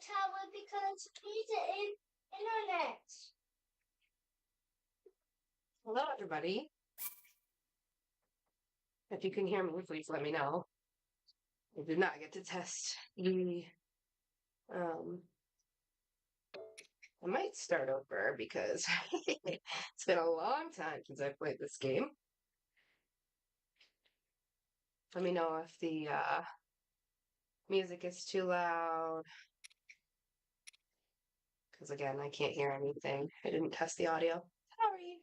tablet because he's in internet. Hello, everybody. If you can hear me, please let me know. I did not get to test the. Um, I might start over because it's been a long time since I played this game. Let me know if the music is too loud. Because again, I can't hear anything. I didn't test the audio. Sorry.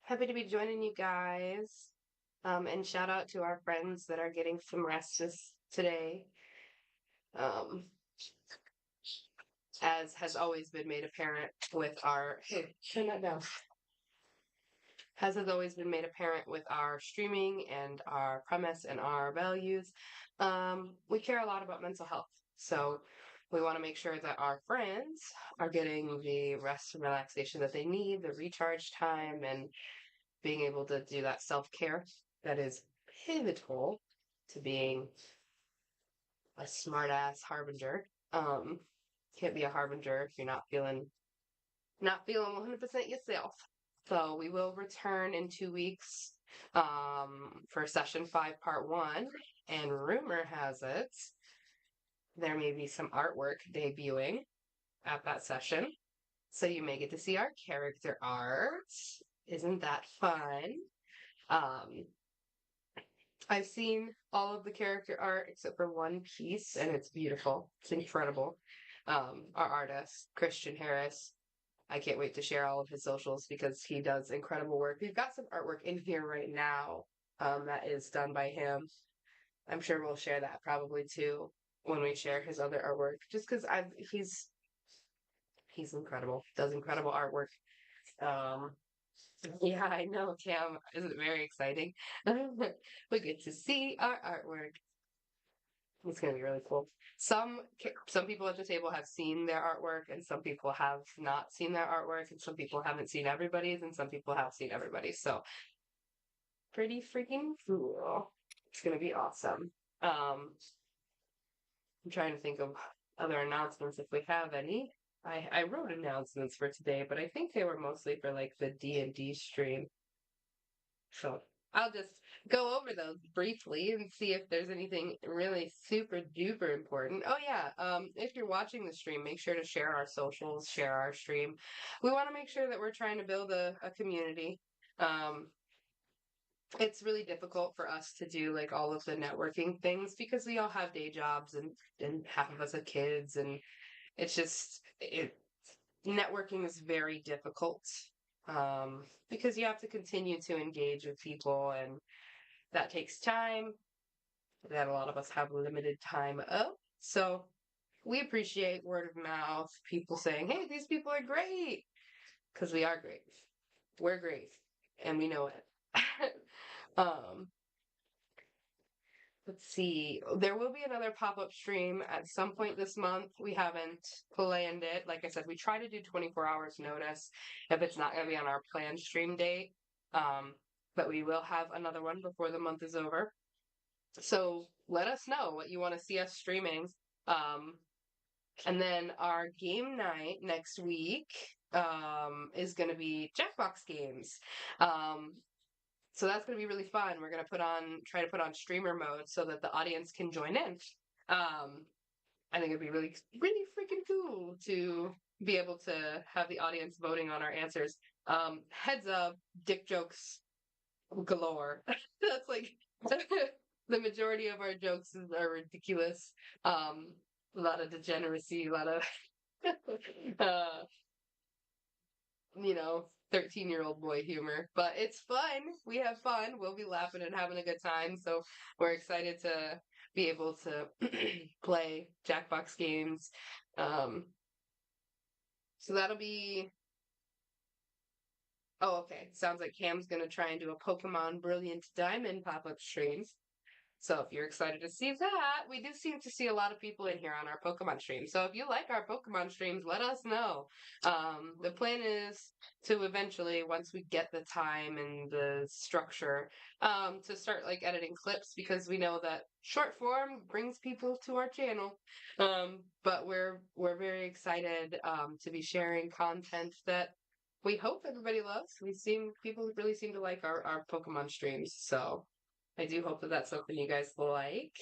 Happy to be joining you guys. And shout out to our friends that are getting some rest today. Um, as has always been made apparent with our hey, turn that down. As has always been made apparent with our streaming and our premise and our values, we care a lot about mental health. So we want to make sure that our friends are getting the rest and relaxation that they need, the recharge time, and being able to do that self-care that is pivotal to being a smart ass harbinger. Can't be a harbinger if you're not feeling 100% yourself. So we will return in 2 weeks for session 5, part 1. And rumor has it there may be some artwork debuting at that session. So you may get to see our character art. Isn't that fun? Um, I've seen all of the character art except for one piece, and it's beautiful. It's incredible. Our artist, Christian Harris, I can't wait to share all of his socials because he does incredible work. We've got some artwork in here right now that is done by him. I'm sure we'll share that probably too when we share his other artwork. Just because he's incredible. Does incredible artwork. Um, yeah, I know, Cam. Isn't it very exciting? We get to see our artwork. It's gonna be really cool. Some people at the table have seen their artwork, and some people have not seen their artwork, and some people haven't seen everybody's, and some people have seen everybody's. So pretty freaking cool. It's gonna be awesome. I'm trying to think of other announcements if we have any. I wrote announcements for today, but I think they were mostly for like the D&D stream. So I'll just go over those briefly and see if there's anything really super duper important. Oh yeah, if you're watching the stream, make sure to share our socials, share our stream. We want to make sure that we're trying to build a community. Um, it's really difficult for us to do like all of the networking things because we all have day jobs and half of us have kids and it's just networking is very difficult because you have to continue to engage with people and that takes time that a lot of us have limited time of. So we appreciate word of mouth, people saying, hey, these people are great because we are great. We're great and we know it. um, Let's see. There will be another pop-up stream at some point this month. We haven't planned it. Like I said, we try to do 24 hours notice if it's not going to be on our planned stream date. But we will have another one before the month is over. So let us know what you want to see us streaming. Um, and then our game night next week is going to be Jackbox games. So that's going to be really fun. We're going to try to put on streamer mode so that the audience can join in. I think it'd be really, really freaking cool to be able to have the audience voting on our answers. Heads up, dick jokes galore. That's like the majority of our jokes are ridiculous. A lot of degeneracy, a lot of uh, 13-year-old boy humor. But it's fun. We have fun. We'll be laughing and having a good time. So we're excited to be able to play Jackbox games. So that'll be. Oh, okay. Sounds like Cam's gonna try and do a Pokemon Brilliant Diamond pop-up stream. So if you're excited to see that, we do seem to see a lot of people in here on our Pokemon stream. So if you like our Pokemon streams, let us know. The plan is to eventually, once we get the time and the structure, to start like editing clips because we know that short form brings people to our channel. But we're very excited to be sharing content that we hope everybody loves. People really seem to like our Pokemon streams, so I do hope that that's something you guys like.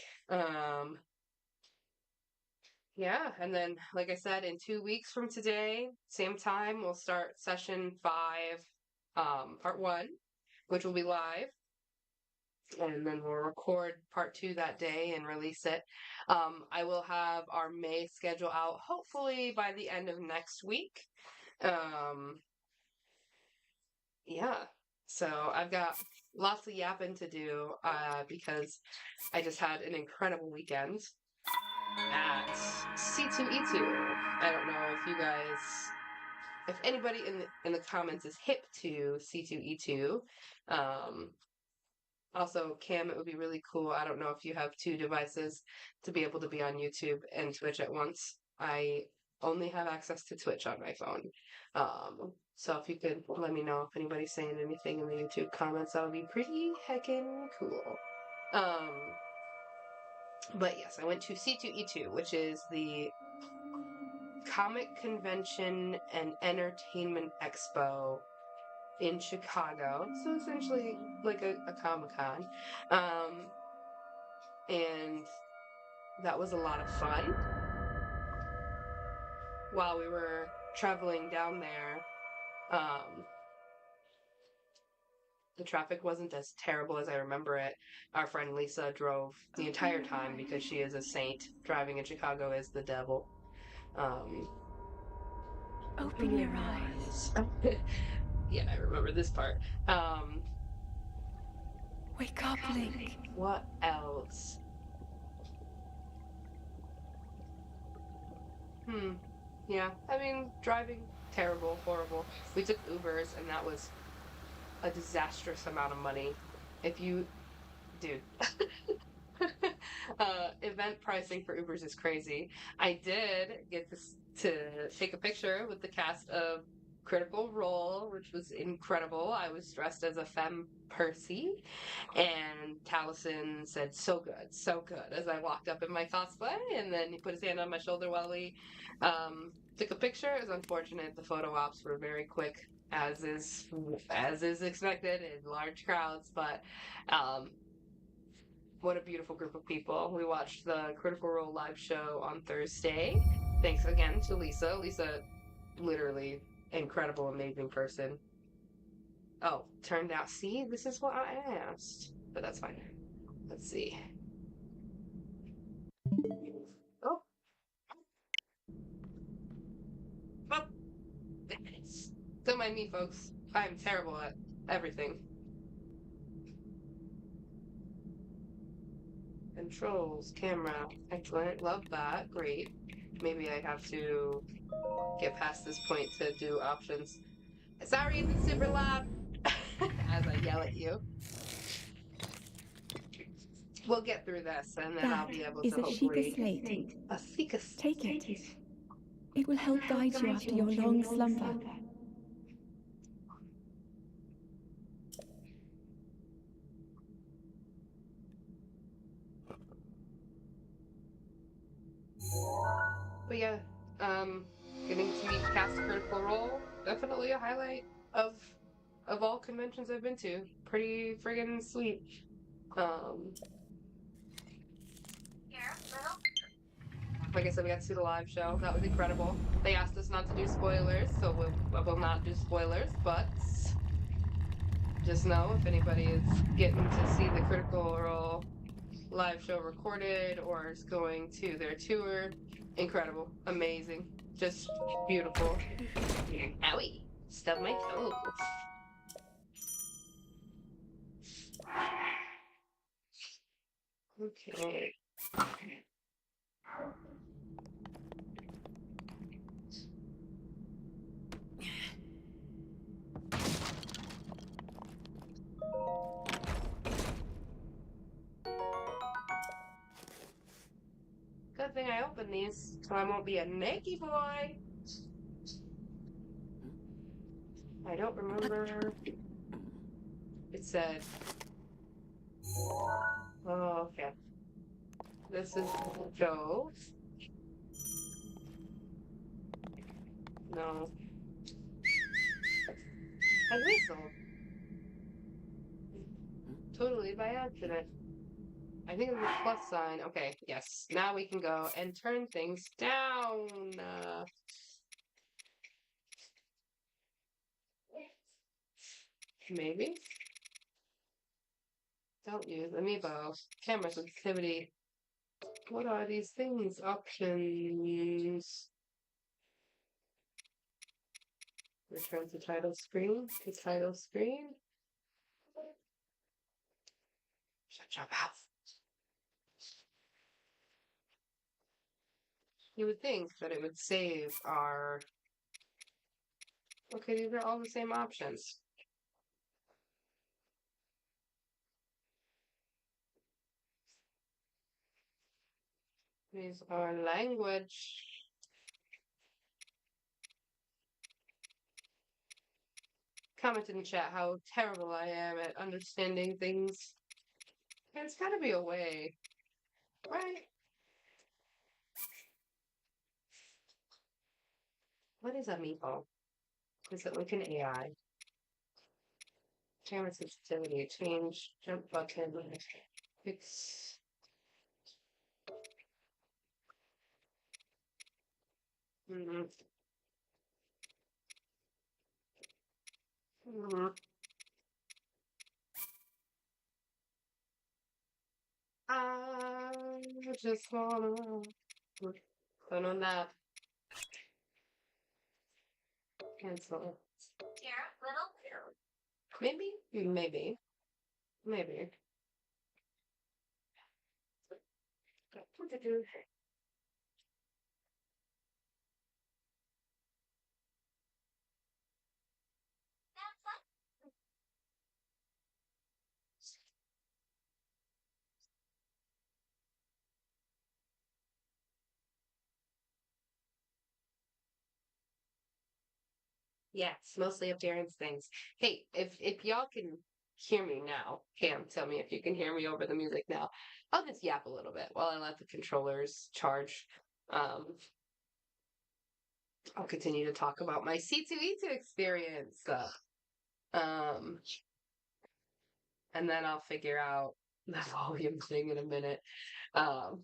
Yeah, and then like I said, in 2 weeks from today, same time, we'll start session 5, part 1, which will be live. And then we'll record part 2 that day and release it. I will have our May schedule out hopefully by the end of next week. Yeah. So I've got lots of yapping to do because I just had an incredible weekend at C2E2. I don't know if anybody in the comments is hip to C2E2. Also, Cam, it would be really cool. I don't know if you have 2 devices to be able to be on YouTube and Twitch at once. I only have access to Twitch on my phone. So if you could let me know if anybody's saying anything in the YouTube comments, that would be pretty heckin' cool. But yes, I went to C2E2, which is the Comic Convention and Entertainment Expo in Chicago. So essentially like a Comic-Con. And that was a lot of fun. While we were traveling down there, the traffic wasn't as terrible as I remember it. Our friend Lisa drove the entire time because she is a saint. Driving in Chicago is the devil. Open your eyes. Yeah, I remember this part. Wake up, Link. What else? Yeah, I mean, driving, terrible, horrible. We took Ubers, and that was a disastrous amount of money. Dude, event pricing for Ubers is crazy. I did get to take a picture with the cast of Critical Role, which was incredible. I was dressed as a femme Percy, and Taliesin said, so good, as I walked up in my cosplay, and then he put his hand on my shoulder while we took a picture. It was unfortunate. The photo ops were very quick, as is expected in large crowds, but what a beautiful group of people. We watched the Critical Role live show on Thursday. Thanks again to Lisa. Lisa, literally incredible, amazing person. Oh, turned out, see, this is what I asked. But that's fine. Let's see. Oh. Oh. Don't mind me, folks. I'm terrible at everything. Controls, camera, excellent. Love that. Great. Maybe I have to get past this point to do options. Sorry if it's super loud as I yell at you. We'll get through this, and then I'll be able to hopefully... slate. A Sheikah slate. Take it. It will help guide you after your long slumber. But yeah, getting to meet cast Critical Role, definitely a highlight of all conventions I've been to. Pretty friggin' sweet. Like I said, we got to see the live show. That was incredible. They asked us not to do spoilers, so we will not do spoilers, but just know if anybody is getting to see the Critical Role live show recorded or is going to their tour, incredible, amazing, just beautiful. Owie, stubbed my toe. Okay. Good thing I opened these, so I won't be a naked boy. I don't remember. It said, oh, okay. This is Joe. No. I whistled. Totally by accident. I think it was a plus sign. Okay, yes. Now we can go and turn things down. Maybe? Don't use amiibo. Camera sensitivity. What are these things? Options. Return to title screen. To title screen. Shut your mouth. You would think that it would save our... Okay, these are all the same options. These are language. Comment in the chat how terrible I am at understanding things. There's gotta be a way, right? What is amiibo? Is it like an AI? Camera sensitivity, change, jump button, fix. Mm-hmm. Mm-hmm. I just wanna put on that. Cancel. Maybe? Maybe. Maybe. Yes, mostly appearance things. Hey, if y'all can hear me now, Cam, tell me if you can hear me over the music now. I'll just yap a little bit while I let the controllers charge. Um, I'll continue to talk about my C2E2 experience. Um, and then I'll figure out the volume thing in a minute. Um,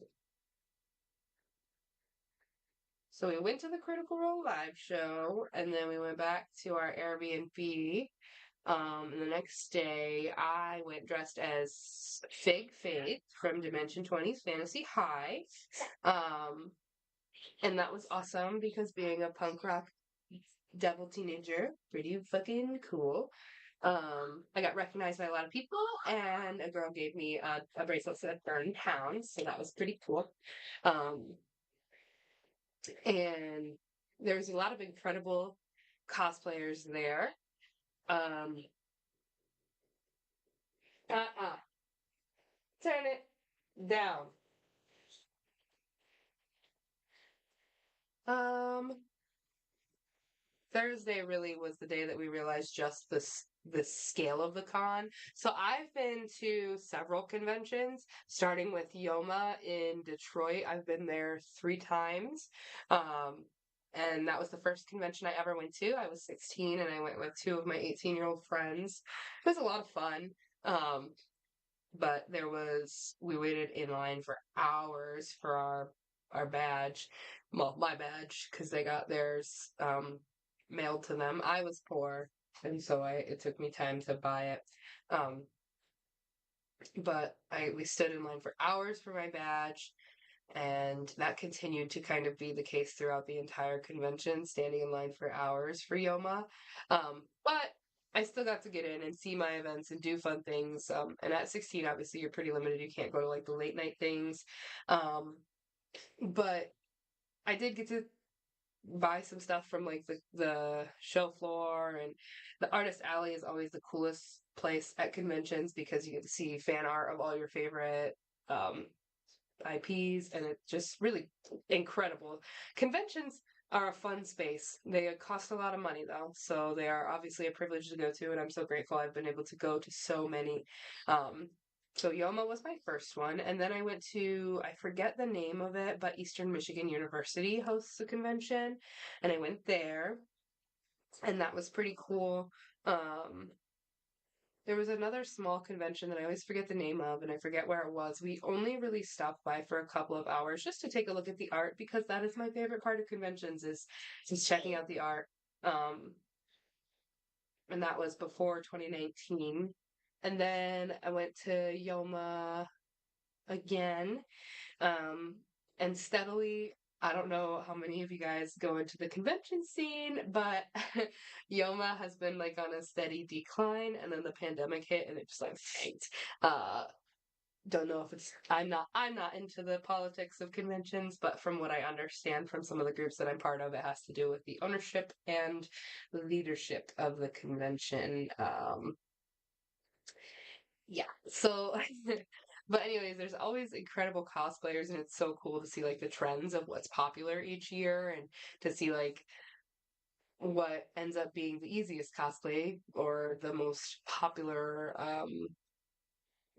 so we went to the Critical Role live show, and then we went back to our Airbnb. And the next day, I went dressed as Fig Faith from Dimension 20's Fantasy High. And that was awesome because being a punk rock devil teenager, pretty fucking cool. I got recognized by a lot of people, and a girl gave me a bracelet that said Burn Hounds, so that was pretty cool. And there was a lot of incredible cosplayers there. Turn it down. Thursday really was the day that we realized just the scale of the con. So I've been to several conventions, starting with Yoma in Detroit. I've been there 3 times. And that was the first convention I ever went to. I was 16 and I went with 2 of my 18-year-old friends. It was a lot of fun. But we waited in line for hours for our badge. Well, my badge, because they got theirs mailed to them. I was poor, and so it took me time to buy it. But we stood in line for hours for my badge, and that continued to kind of be the case throughout the entire convention, standing in line for hours for Yoma. But I still got to get in and see my events and do fun things. And at 16, obviously, you're pretty limited. You can't go to like the late night things. But I did get to buy some stuff from like the show floor, and the artist alley is always the coolest place at conventions because you get to see fan art of all your favorite IPs, and it's just really incredible. Conventions are a fun space. They cost a lot of money though, so they are obviously a privilege to go to, and I'm so grateful I've been able to go to so many. So Yoma was my first one, and then I went to, I forget the name of it, but Eastern Michigan University hosts a convention, and I went there, and that was pretty cool. Um, there was another small convention that I always forget the name of, and I forget where it was. We only really stopped by for a couple of hours just to take a look at the art because that is my favorite part of conventions is just checking out the art. And that was before 2019. And then I went to Yoma again, um, and steadily. I don't know how many of you guys go into the convention scene, but Yoma has been like on a steady decline, and then the pandemic hit, and it just like tanked. Don't know if it's I'm not into the politics of conventions, but from what I understand from some of the groups that I'm part of, it has to do with the ownership and leadership of the convention. Yeah. So, but anyways, there's always incredible cosplayers, and it's so cool to see like the trends of what's popular each year, and to see like what ends up being the easiest cosplay or the most popular.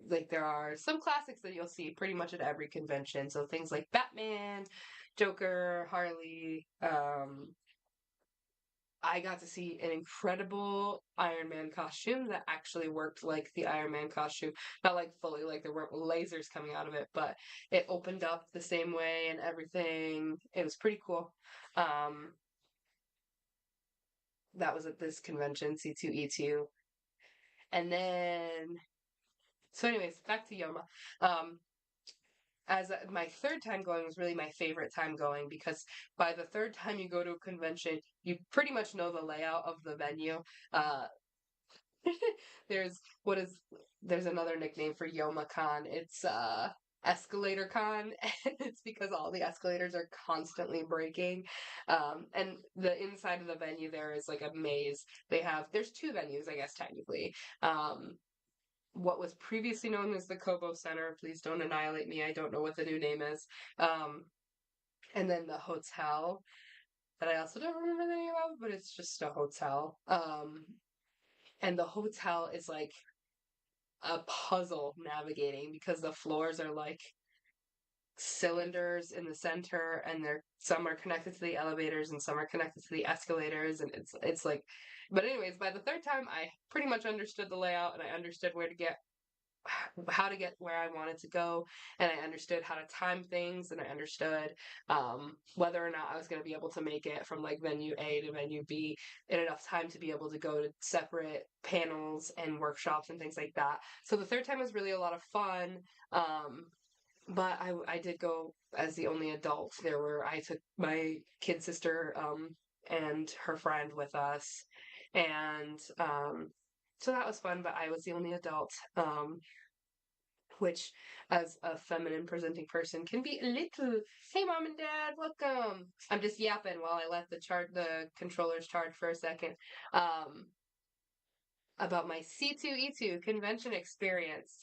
Like there are some classics that you'll see pretty much at every convention. So things like Batman, Joker, Harley. I got to see an incredible Iron Man costume that actually worked like the Iron Man costume. Not like fully, like there weren't lasers coming out of it, but it opened up the same way and everything. It was pretty cool. Um, that was at this convention, C2E2. And then, so anyways, back to Yoma. Um, as my third time going was really my favorite time going because by the third time you go to a convention, you pretty much know the layout of the venue. Uh, there's what is there's another nickname for YomaCon. It's Escalator Con, and it's because all the escalators are constantly breaking. And the inside of the venue there is like a maze. There's two venues, I guess technically. What was previously known as the Kobo Center. Please don't annihilate me. I don't know what the new name is. And then the hotel that I also don't remember the name of, but it's just a hotel. And the hotel is like a puzzle navigating because the floors are like cylinders in the center, and some are connected to the elevators and some are connected to the escalators, and it's like. But anyways, by the third time, I pretty much understood the layout, and I understood how to get where I wanted to go, and I understood how to time things, and I understood whether or not I was going to be able to make it from like venue A to venue B in enough time to be able to go to separate panels and workshops and things like that. So the third time was really a lot of fun. But I did go as the only adult. I took my kid sister and her friend with us, and so that was fun. But I was the only adult. Which, as a feminine presenting person, can be a little. Hey, mom and dad, welcome. I'm just yapping while I let the controllers charge for a second. About my C2E2 convention experience.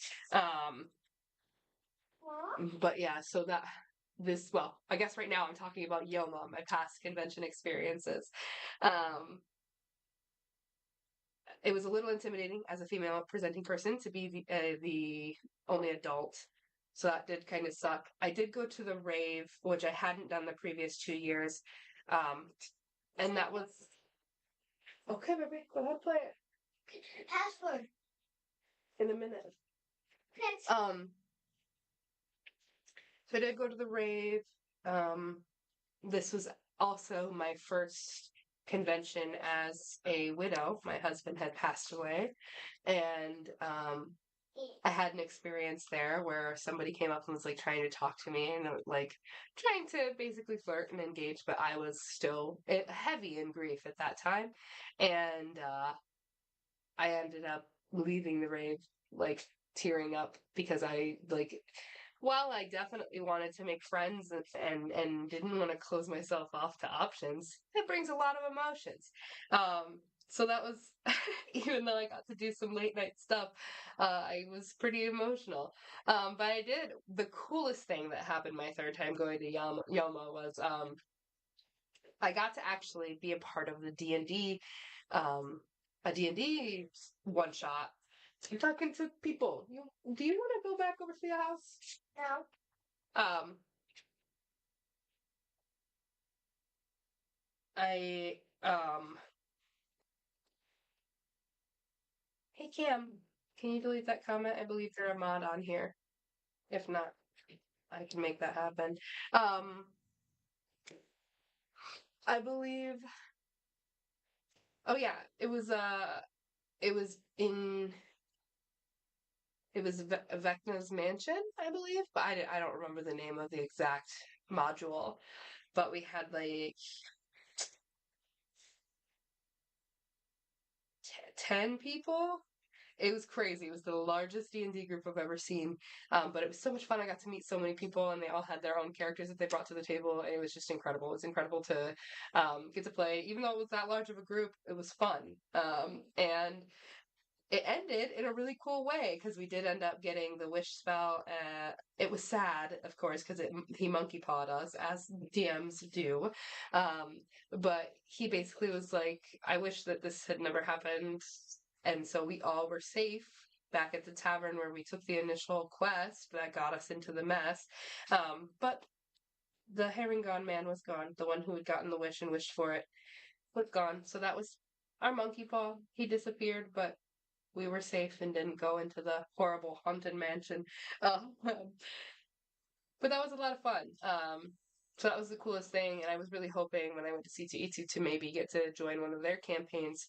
But yeah, so I guess right now I'm talking about Yoma, my past convention experiences. Um, it was a little intimidating as a female presenting person to be the only adult. So that did kind of suck. I did go to the rave, which I hadn't done the previous 2 years. And that was okay, baby. Go ahead, play it. Password. In a minute. So I did go to the rave. This was also my first convention as a widow. My husband had passed away, and I had an experience there where somebody came up and was like trying to talk to me and like trying to basically flirt and engage, but I was still heavy in grief at that time, and I ended up leaving the rave like tearing up because while I definitely wanted to make friends and didn't want to close myself off to options, it brings a lot of emotions. So that was, even though I got to do some late night stuff, I was pretty emotional. But I did, the coolest thing that happened my third time going to Yoma was I got to actually be a part of the D&D, um, a D&D one shot. I'm talking to people. Do you want to go back over to your house? No. Um, I, hey Cam, can you delete that comment? I believe you're a mod on here. If not, I can make that happen. Um, I believe. Oh yeah, it was in Vecna's mansion, I believe, but I don't remember the name of the exact module. But we had like 10 people. It was crazy. It was the largest D&D group I've ever seen. But it was so much fun. I got to meet so many people, and they all had their own characters that they brought to the table, and it was just incredible. It was incredible to get to play. Even though it was that large of a group, it was fun. And it ended in a really cool way because we did end up getting the wish spell. It was sad, of course, because he monkey pawed us as DMs do. Um, but he basically was like, "I wish that this had never happened," and so we all were safe back at the tavern where we took the initial quest that got us into the mess. But the herringon man was gone. The one who had gotten the wish and wished for it was gone. So that was our monkey paw. He disappeared, but we were safe and didn't go into the horrible haunted mansion. Um, but that was a lot of fun. So that was the coolest thing, and I was really hoping when I went to C2E2 to maybe get to join one of their campaigns.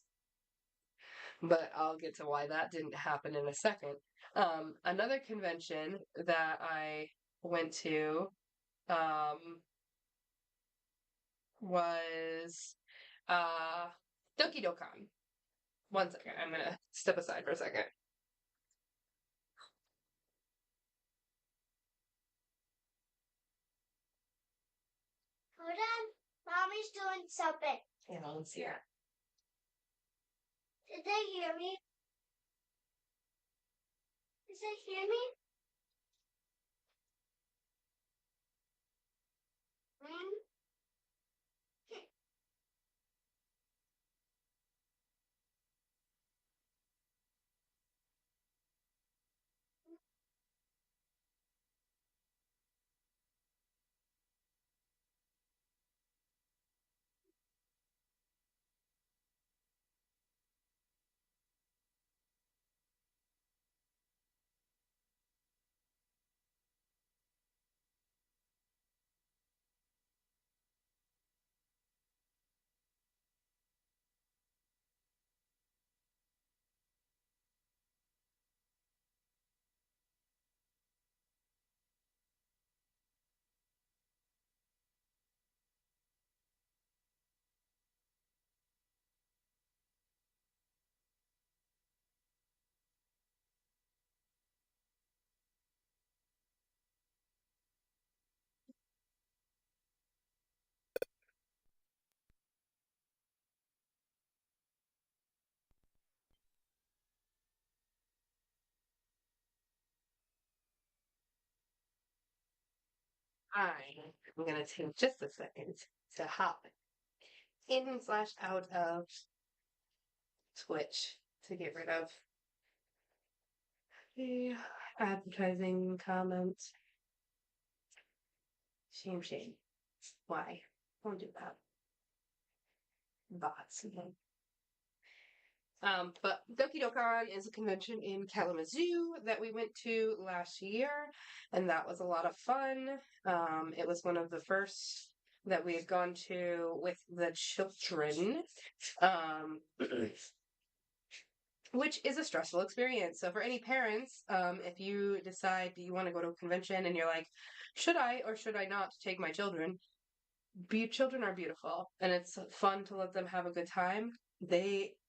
But I'll get to why that didn't happen in a second. Another convention that I went to was Doki Dokkan. One second, I'm gonna step aside for a second. Hold on. Mommy's doing something. Yeah, let's see it. Did they hear me? Did they hear me? Hmm? I'm gonna take just a second to hop in slash out of Twitch to get rid of the advertising comments. Shame, shame. Why? Don't do that. Bots again. But Doki Dokkan is a convention in Kalamazoo that we went to last year, and that was a lot of fun. It was one of the first that we had gone to with the children, which is a stressful experience. So for any parents, if you decide you want to go to a convention and you're like, should I or should I not take my children? Children are beautiful, and it's fun to let them have a good time.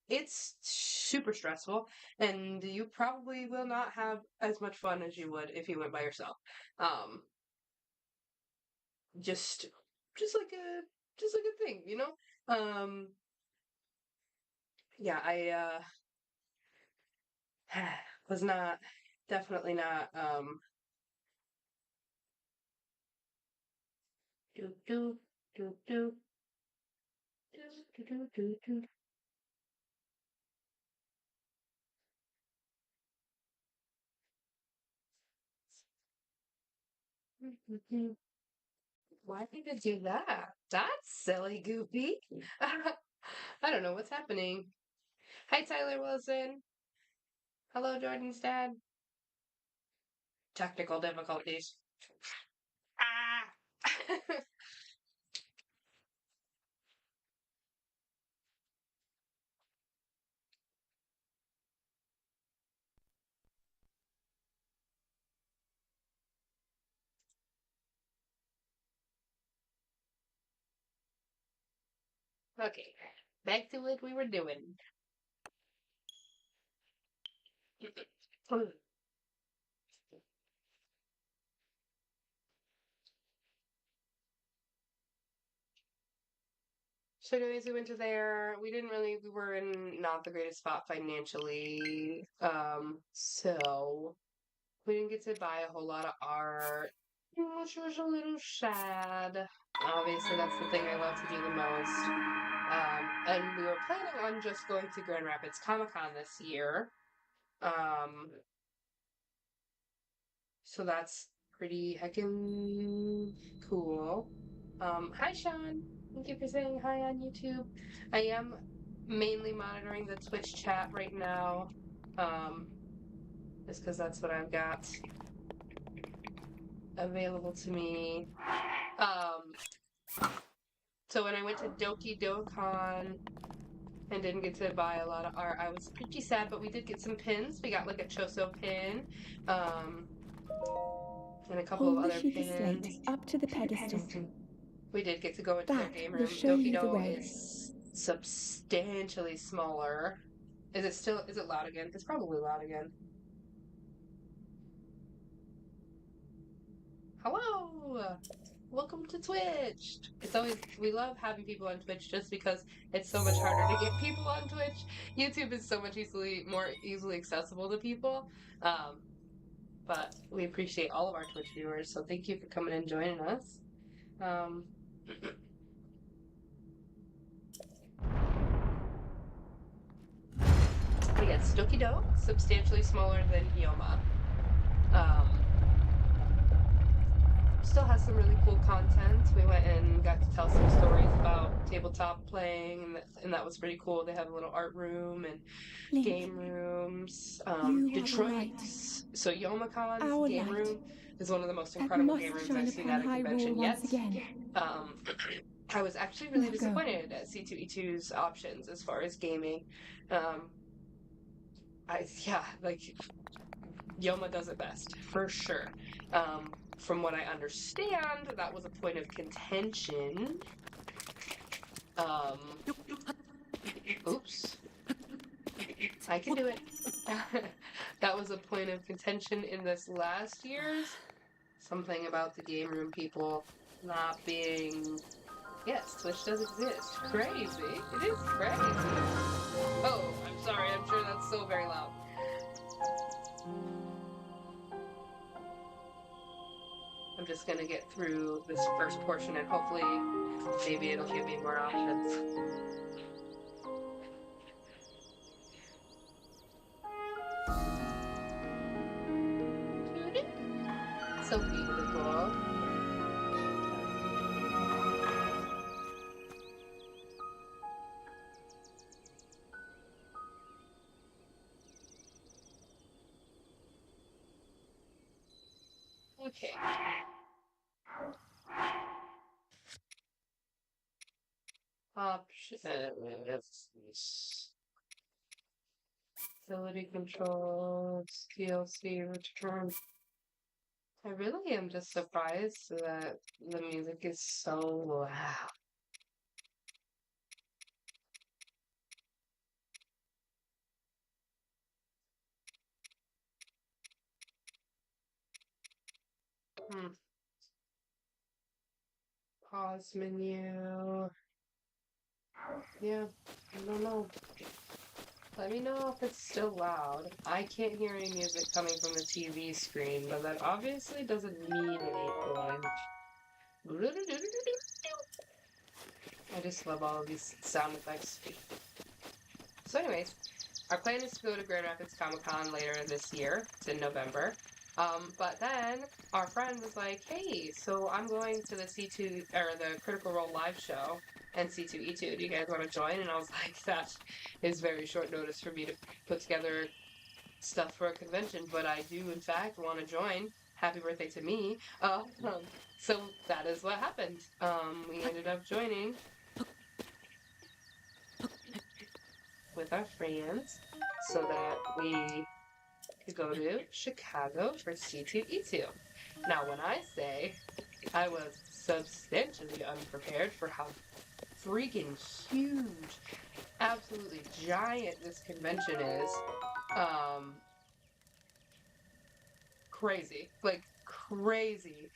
It's super stressful, and you probably will not have as much fun as you would if you went by yourself. Um, just just like a thing, you know. Um, yeah, I was not definitely not do do do do do do do do. Do. Why did it do that? That's silly, Goofy. I don't know what's happening. Hi, Tyler Wilson. Hello, Jordan's dad. Technical difficulties. Ah! Okay, back to what we were doing. So anyways, we went to there. We were in not the greatest spot financially. So we didn't get to buy a whole lot of art, which was a little sad. Obviously, that's the thing I love to do the most. And we were planning on just going to Grand Rapids Comic Con this year. Um, so that's pretty heckin' cool. Hi, Sean. Thank you for saying hi on YouTube. I am mainly monitoring the Twitch chat right now, um, just because that's what I've got available to me. Um, so when I went to Doki Dokon and didn't get to buy a lot of art, I was pretty sad, but we did get some pins. We got like a Choso pin, um, and a couple of Hold the other sheet of slate pins. up to the pedestal. We did get to go into their That game will room. show Doki you the Do way. is substantially smaller. Is it loud again? It's probably loud again. Hello! Welcome to Twitch! We love having people on Twitch just because it's so much harder to get people on Twitch. YouTube is so much more easily accessible to people. Um, but we appreciate all of our Twitch viewers, so thank you for coming and joining us. Um, but yes, Doki Do, substantially smaller than Yoma. Um, still has some really cool content. We went and got to tell some stories about tabletop playing, and that was pretty cool. They have a little art room and Link, game rooms. you are the light. Detroit's, so YomaCon's Our game light. room is one of the most That incredible must game rooms shine I've seen upon at a Hyrule convention once yet. again. Um, I was actually really Now go. disappointed at C2E2's options as far as gaming. Um, yeah, like Yoma does it best, for sure. From what I understand, that was a point of contention. Um, oops. I can do it. That was a point of contention in this last year's. Something about the game room people not being. Yes, Twitch does exist. Crazy. It is crazy. Oh, I'm sorry. I'm sure that's so very loud. I'm just gonna get through this first portion and hopefully maybe it'll give me more options. So beautiful. Okay. Options. Facility controls, DLC return. I really am just surprised that the music is so loud. Hmm. Pause menu. Yeah, I don't know. Let me know if it's still loud. I can't hear any music coming from the TV screen, but that obviously doesn't mean anything. I just love all of these sound effects. So anyways, our plan is to go to Grand Rapids Comic Con later this year. It's in November. But then our friend was like, hey, so I'm going to the C2 or the Critical Role live show and C2E2. Do you guys want to join? And I was like, that is very short notice for me to put together stuff for a convention, but I do in fact want to join. Happy birthday to me. So that is what happened. We ended up joining with our friends so that we could go to Chicago for C2E2. Now, when I say I was substantially unprepared for how freaking huge, absolutely giant this convention is, crazy. Like, crazy.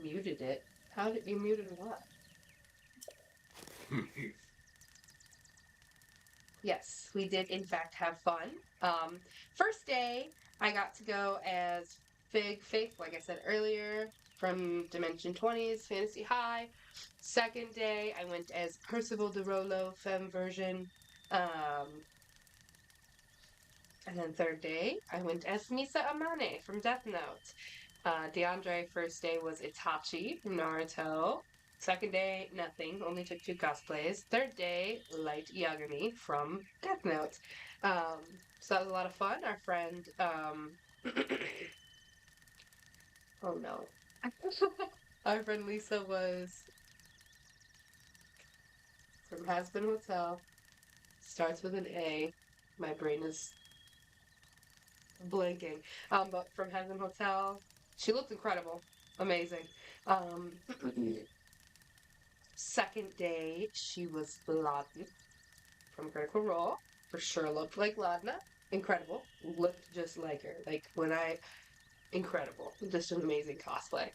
Muted it. How did you mute it what? Yes, we did in fact have fun. First day, I got to go as Fig Faith, like I said earlier, from Dimension 20's Fantasy High. Second day, I went as Percival de Rolo, femme version. And then third day, I went as Misa Amane from Death Note. DeAndre, first day was Itachi from Naruto. Second day, nothing, only took 2 cosplays. Third day, Light Yagami from Death Note. So that was a lot of fun. Our friend, oh no. Our friend Lisa was from Hasbin Hotel. Starts with an A. My brain is blanking. But from Hasbin Hotel, she looked incredible. Amazing. Second day, she was Ladna from Critical Role. For sure looked like Ladna. Incredible. Looked just like her. Like, incredible. Just an amazing cosplay.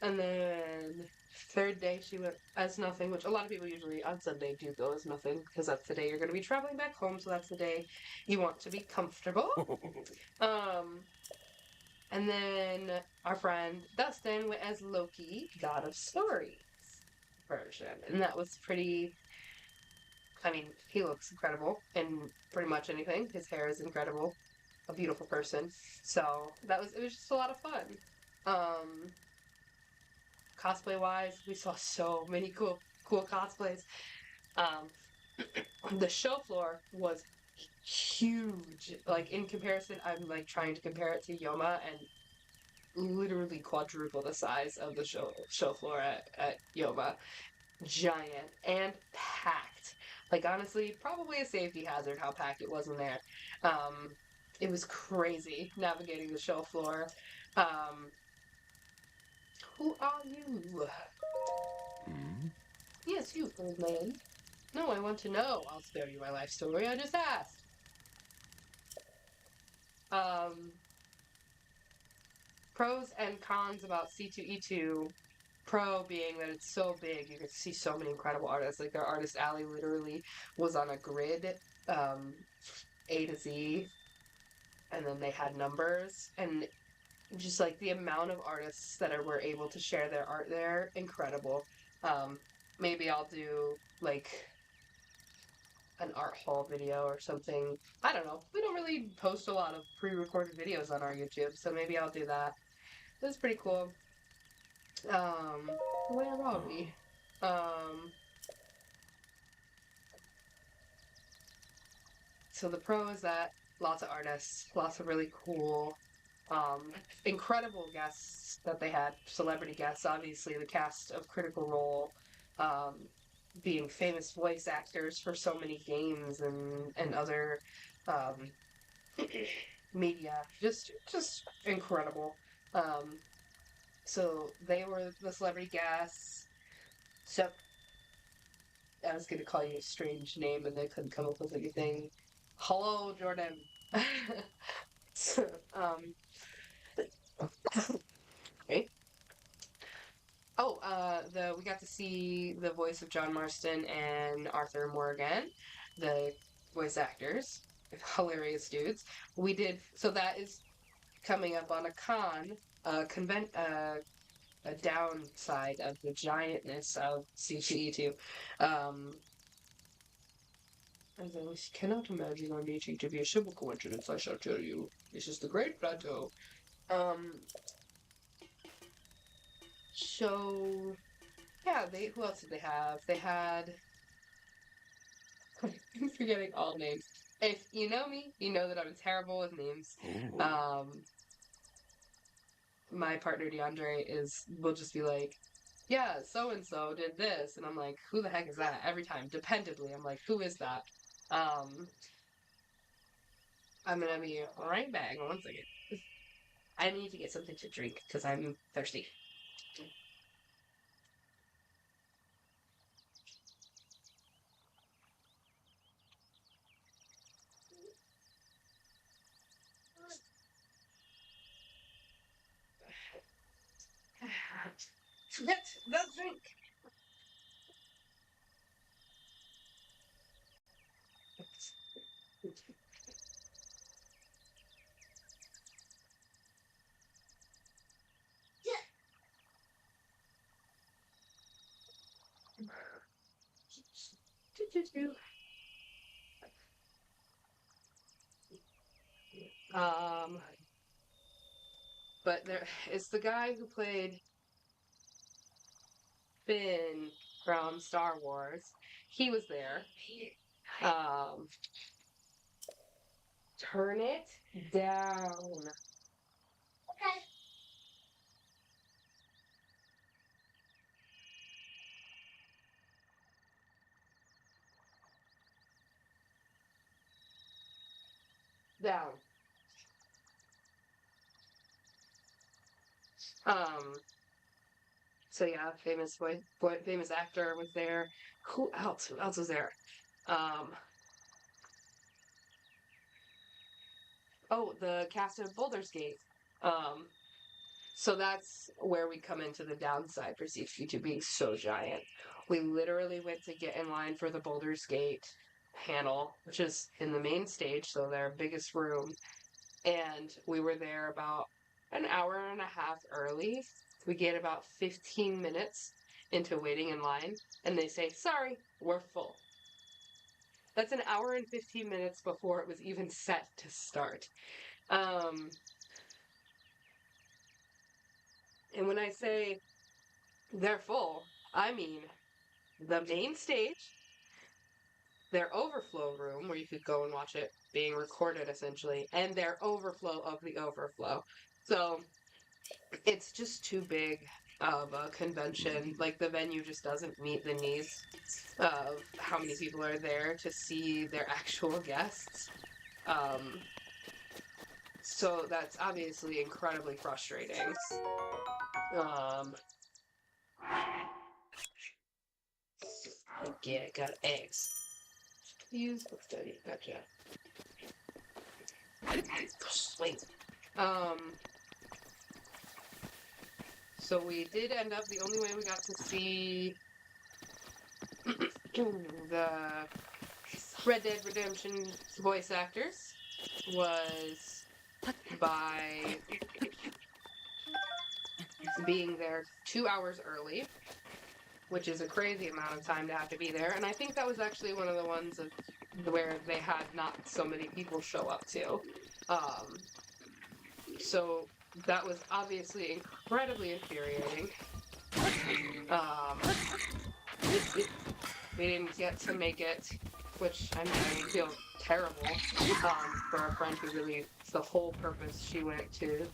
And then third day, she went as Nothing, which a lot of people usually on Sunday do go as Nothing, because that's the day you're going to be traveling back home, so that's the day you want to be comfortable. And then our friend Dustin went as Loki, God of Stories version. And that was pretty, I mean, he looks incredible in pretty much anything. His hair is incredible. A beautiful person. So it was just a lot of fun. Cosplay wise, we saw so many cool cosplays. The show floor was huge. Like, in comparison, I'm like trying to compare it to Yoma, and literally quadruple the size of the show floor at Yoma. Giant and packed. Like, honestly, probably a safety hazard how packed it was in there. It was crazy navigating the show floor. Who are you? Yes, you, old man. No, I want to know. I'll spare you my life story. I just asked. Pros and cons about C2E2. Pro being that it's so big, you can see so many incredible artists. Like, their artist alley literally was on a grid, A to Z, and then they had numbers, and just like the amount of artists that were able to share their art there, incredible. Maybe I'll do like an art haul video or something. I don't know. We don't really post a lot of pre-recorded videos on our YouTube, so maybe I'll do that. It was pretty cool. Where are we? So the pro is that lots of artists, lots of really cool, incredible guests that they had, celebrity guests, obviously the cast of Critical Role, being famous voice actors for so many games and other, media, just incredible. So they were the celebrity guests. So I was gonna call you a strange name, and they couldn't come up with anything. Hello, Jordan. So, okay. Oh, we got to see the voice of John Marston and Arthur Morgan, the voice actors, hilarious dudes. We did so that is coming up on a a downside of the giantness of C2E2. As I cannot imagine our meeting to be a simple coincidence, I shall tell you. This is the Great Plateau. So yeah, who else did they have? They had I'm forgetting all names. If you know me, you know that I'm terrible with names. My partner DeAndre will just be like, yeah, so and so did this, and I'm like, who the heck is that? Every time, dependably, I'm like, who is that? I'm gonna be right back. 1 second. I need to get something to drink because I'm thirsty. Get the drink. Um, but it's the guy who played Finn from Star Wars. He was there. Turn it down. Okay. Down. So yeah, famous actor was there. Who else? Who else was there? Oh, the cast of Baldur's Gate. So that's where we come into the downside for CH2 being so giant. We literally went to get in line for the Baldur's Gate panel, which is in the main stage, so their biggest room. And we were there about an hour and a half early. We get about 15 minutes into waiting in line, and they say, sorry, we're full. That's an hour and 15 minutes before it was even set to start. And when I say they're full, I mean the main stage, their overflow room where you could go and watch it being recorded essentially, and their overflow of the overflow. So it's just too big of a convention. Like the venue just doesn't meet the needs of how many people are there to see their actual guests. So that's obviously incredibly frustrating. Yeah, got eggs. Use book study. Gotcha. Wait. So we did end up, the only way we got to see the Red Dead Redemption voice actors was by being there 2 hours early, which is a crazy amount of time to have to be there. And I think that was actually one of the ones where they had not so many people show up to. So that was obviously incredibly infuriating. We didn't get to make it, which I feel terrible for our friend who really, the whole purpose she went to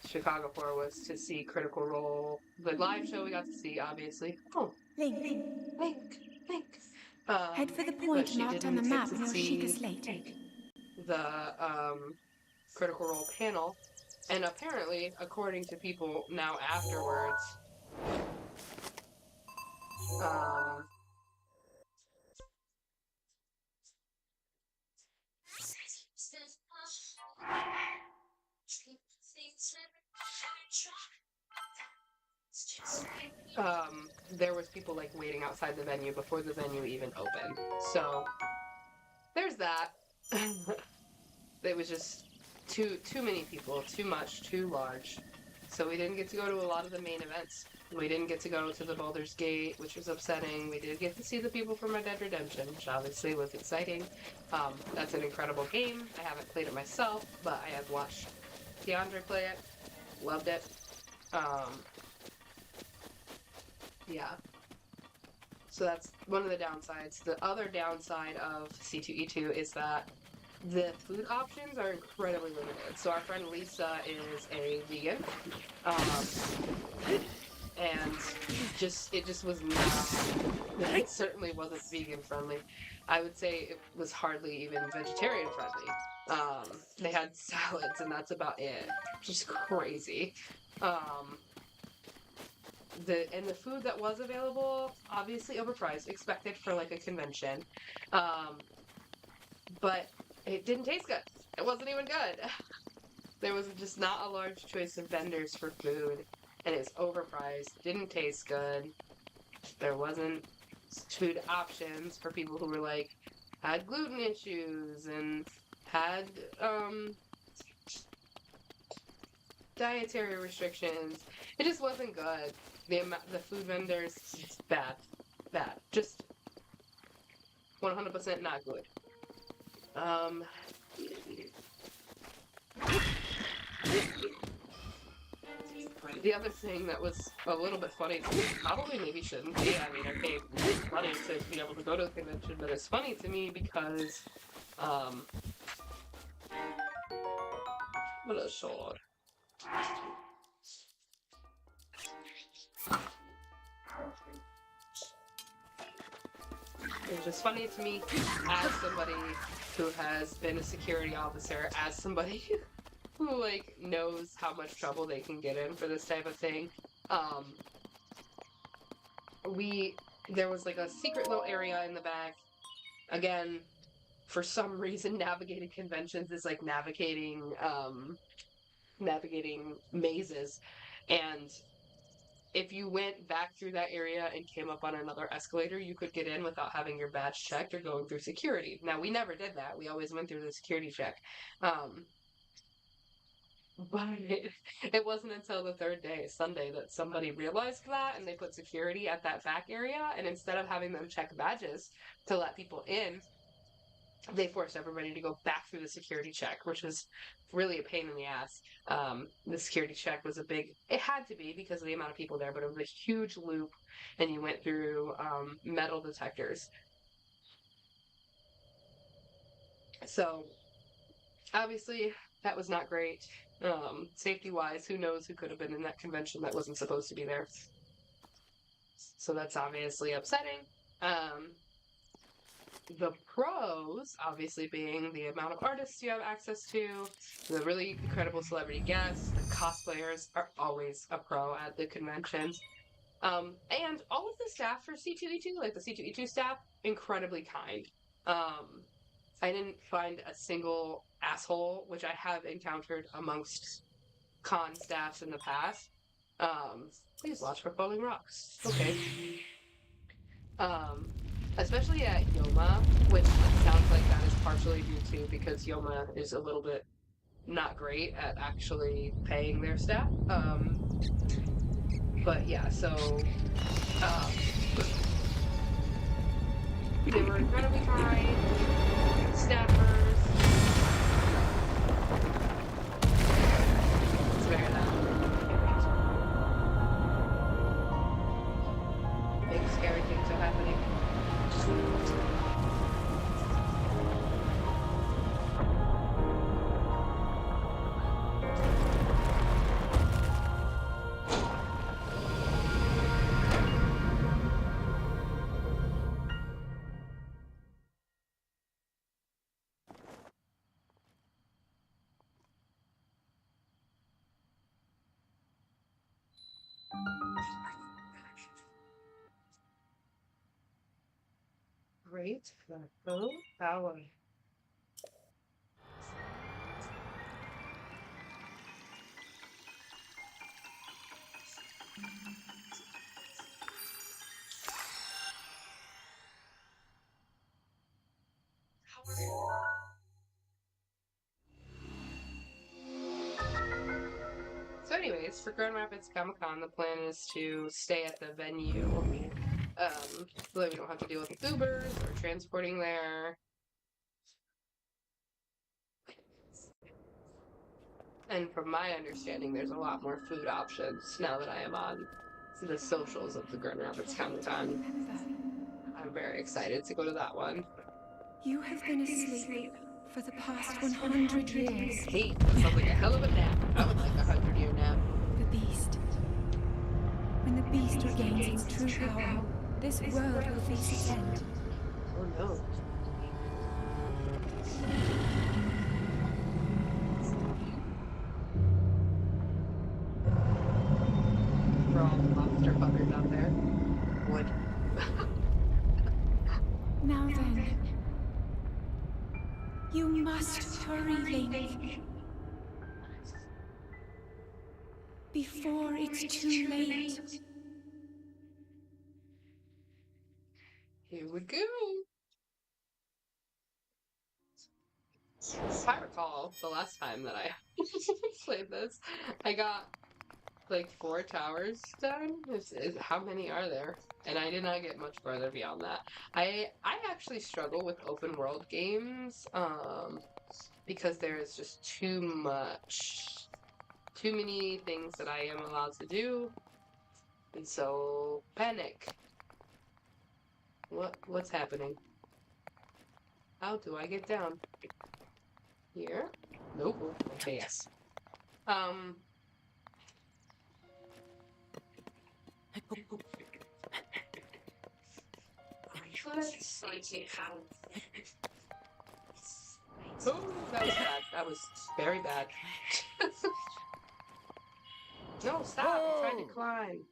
Chicago for was to see Critical Role. The live show we got to see, obviously. Oh, Link. Head for the But point she marked on the didn't get map to on your see Sheikah slate. the Critical Role panel. And apparently, according to people now afterwards, there was people like waiting outside the venue before the venue even opened. So there's that. It was just too many people, too much, too large. So we didn't get to go to a lot of the main events. We didn't get to go to the Baldur's Gate, which was upsetting. We did get to see the people from Red Dead Redemption, which obviously was exciting. That's an incredible game. I haven't played it myself, but I have watched DeAndre play it. Loved it. Yeah. So that's one of the downsides. The other downside of C2E2 is that the food options are incredibly limited. So our friend Lisa is a vegan, and it just was not. It certainly wasn't vegan friendly. I would say it was hardly even vegetarian friendly. They had salads, and that's about it. Just crazy. The food that was available, obviously overpriced, expected for like a convention, but it didn't taste good. It wasn't even good. There was just not a large choice of vendors for food, and it's overpriced. Didn't taste good. There wasn't food options for people who were like had gluten issues and had dietary restrictions. It just wasn't good. The food vendors, bad, just 100% not good. The other thing that was a little bit funny, probably maybe shouldn't be. I mean, I paid money to be able to go to the convention, but it's funny to me because, what a sword. It's just funny to me as somebody who has been a security officer, as somebody who like knows how much trouble they can get in for this type of thing. There was like a secret little area in the back. Again, for some reason, navigating conventions is like navigating mazes, and if you went back through that area and came up on another escalator, you could get in without having your badge checked or going through security. Now, we never did that. We always went through the security check. But it wasn't until the third day, Sunday, that somebody realized that, and they put security at that back area, and instead of having them check badges to let people in, they forced everybody to go back through the security check, which was really a pain in the ass. The security check was it had to be because of the amount of people there, but it was a huge loop, and you went through metal detectors. So, obviously, that was not great. Safety-wise, who knows who could have been in that convention that wasn't supposed to be there. So that's obviously upsetting. The pros, obviously, being the amount of artists you have access to, the really incredible celebrity guests, the cosplayers are always a pro at the conventions. And all of the staff for C2E2, like the C2E2 staff, incredibly kind. I didn't find a single asshole, which I have encountered amongst con staffs in the past. Please watch for falling rocks. Okay. Especially at Yoma, which sounds like that is partially due to because Yoma is a little bit not great at actually paying their staff. But yeah, so they were incredibly kind. Staffers. It's very loud. Big scary things are happening. Great full power. days for Grand Rapids Comic Con. The plan is to stay at the venue, so that we don't have to deal with Ubers or transporting there. And from my understanding, there's a lot more food options now that I am on the socials of the Grand Rapids Comic Con. Remember, I'm very excited to go to that one. you have been asleep for the past 100 years. Hey, that sounds like a hell of a nap. I would like a 100-year nap. The beast. When the beast regains its true power, this world will face its end. Oh no. For all the monster fuckers out there. Would. Now then, you must hurry, Link. Before it's too late. Here we go. If I recall, the last time that I played this, I got like 4 towers done. How many are there? And I did not get much further beyond that. I actually struggle with open world games because there is just too many things that I am allowed to do, and so panic. What's happening? How do I get down? Here? Nope. Okay, yes. Oh, that was bad. That was very bad. No, stop. I'm trying to climb.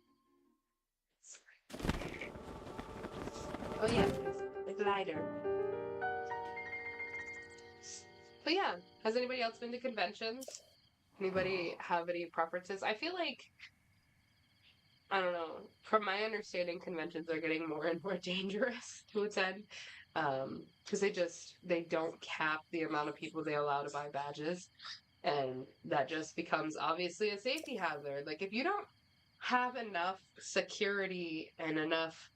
Oh, yeah. The glider. But yeah, has anybody else been to conventions? Anybody have any preferences? I feel like, I don't know, from my understanding, conventions are getting more and more dangerous to attend. Because they don't cap the amount of people they allow to buy badges. And that just becomes obviously a safety hazard. Like, if you don't have enough security and enough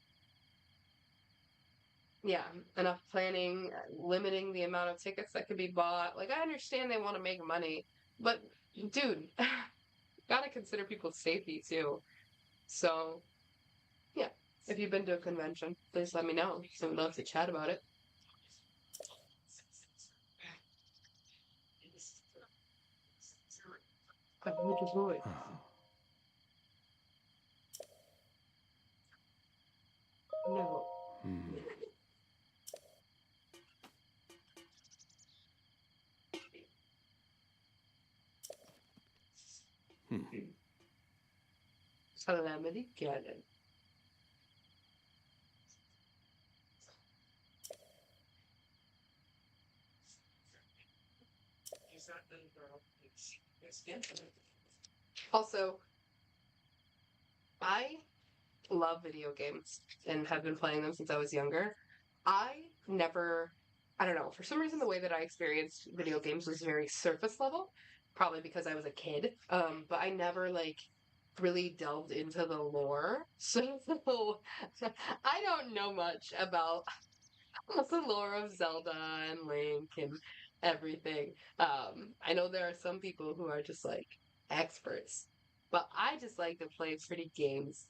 planning, limiting the amount of tickets that can be bought. Like, I understand they want to make money, but dude, gotta consider people's safety too. So, yeah, if you've been to a convention, please let me know. I would love to chat about it. No. Calamity Ganon. Also, I love video games and have been playing them since I was younger. I don't know, for some reason the way that I experienced video games was very surface level, probably because I was a kid. But I never really delved into the lore. So I don't know much about the lore of Zelda and Link and everything. I know there are some people who are just like experts, but I just like to play pretty games.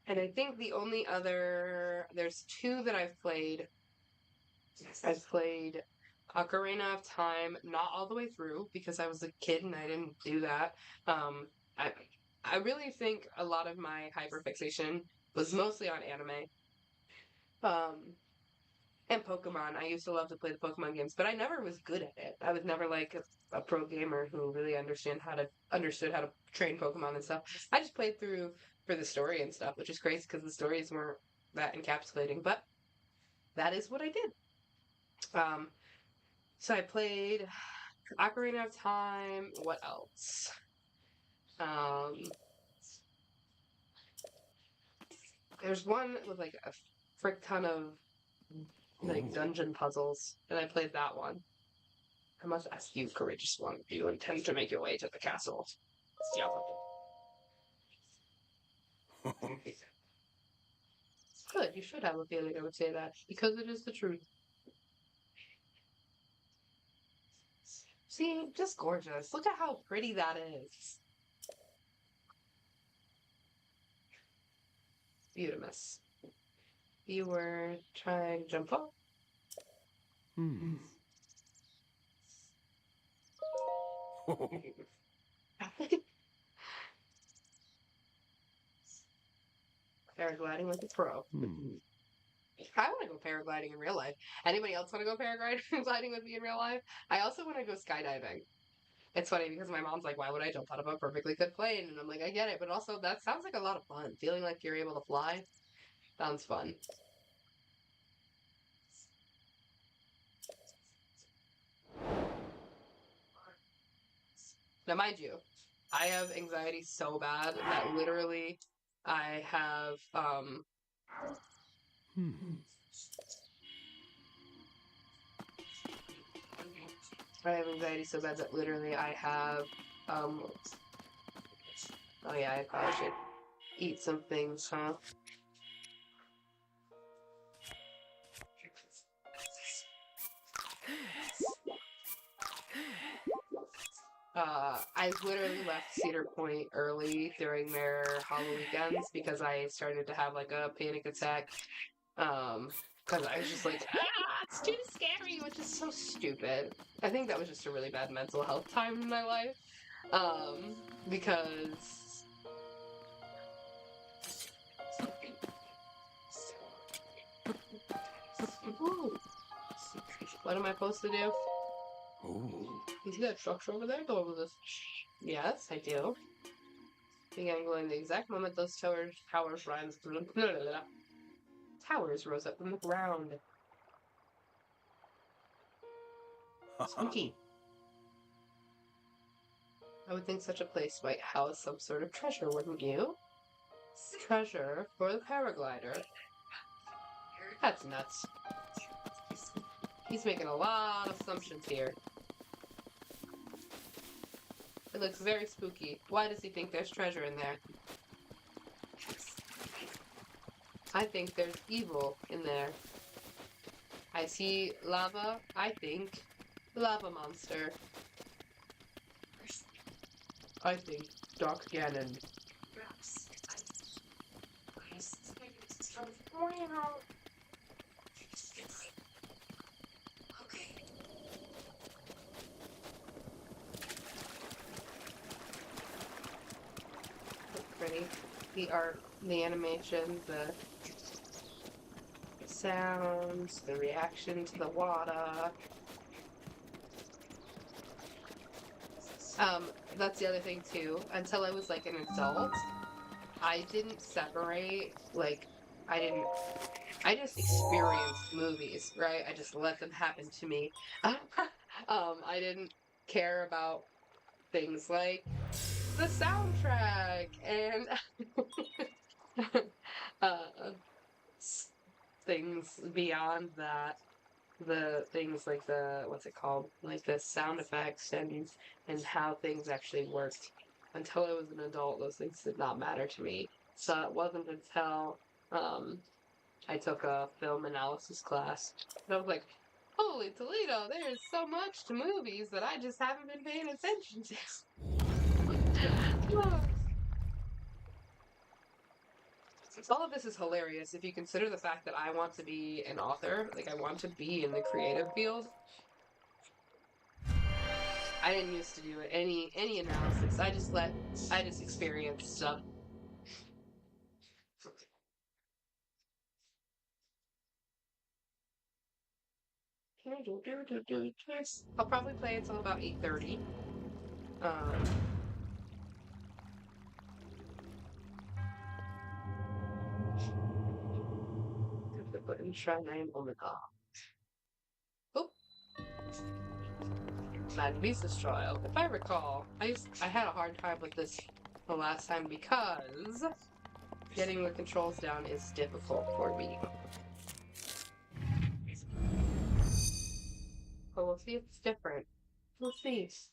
And I think the only there's 2 that I've played. I've played Ocarina of Time, not all the way through because I was a kid and I didn't do that. I I really think a lot of my hyperfixation was mostly on anime. And Pokemon. I used to love to play the Pokemon games, but I never was good at it. I was never like a pro gamer who really understood how to train Pokemon and stuff. I just played through for the story and stuff, which is crazy because the stories weren't that encapsulating, but that is what I did. So I played Ocarina of Time. What else? There's one with like a frick ton of like dungeon puzzles, and I played that one. I must ask you, courageous one, do you intend to make your way to the castle? Yeah. Good, you should have a feeling I would say that, because it is the truth. See, just gorgeous. Look at how pretty that is. Beautiful. You were trying to jump up? Paragliding like a pro. I want to go paragliding in real life. Anybody else want to go paragliding with me in real life? I also want to go skydiving. It's funny because my mom's like, why would I jump out of a perfectly good plane? And I'm like, I get it. But also, that sounds like a lot of fun. Feeling like you're able to fly sounds fun. Now, mind you, I have anxiety so bad that literally I have, I have anxiety so bad that literally I have, oh yeah, I probably should eat some things, huh? I literally left Cedar Point early during their Halloween weekends because I started to have like a panic attack. Because I was just like, it's too scary, which is so stupid. I think that was just a really bad mental health time in my life. Because what am I supposed to do? You see that structure over there? Go over this. Yes, I do. Began glowing the exact moment those towers rose up from the ground. Spooky. I would think such a place might house some sort of treasure, wouldn't you? Treasure for the paraglider. That's nuts. He's making a lot of assumptions here. It looks very spooky. Why does he think there's treasure in there? I think there's evil in there. I see lava. I think lava monster. I think Dark Ganon. Pretty. The art, the animation, the sounds, the reaction to the water. That's the other thing too. Until I was like an adult, I didn't separate, like, I just experienced movies, right? I just let them happen to me. I didn't care about things like the soundtrack and things beyond that. The things like what's it called? Like the sound effects and how things actually worked. Until I was an adult, those things did not matter to me. So it wasn't until I took a film analysis class and I was like, holy Toledo, there's so much to movies that I just haven't been paying attention to. All of this is hilarious if you consider the fact that I want to be an author. Like, I want to be in the creative field. I didn't used to do it. Any analysis. I just experienced stuff. I'll probably play until about 8:30. Oh, Mad Lisa's trial. If I recall, I had a hard time with this the last time because getting the controls down is difficult for me. But we'll see if it's different. What's these?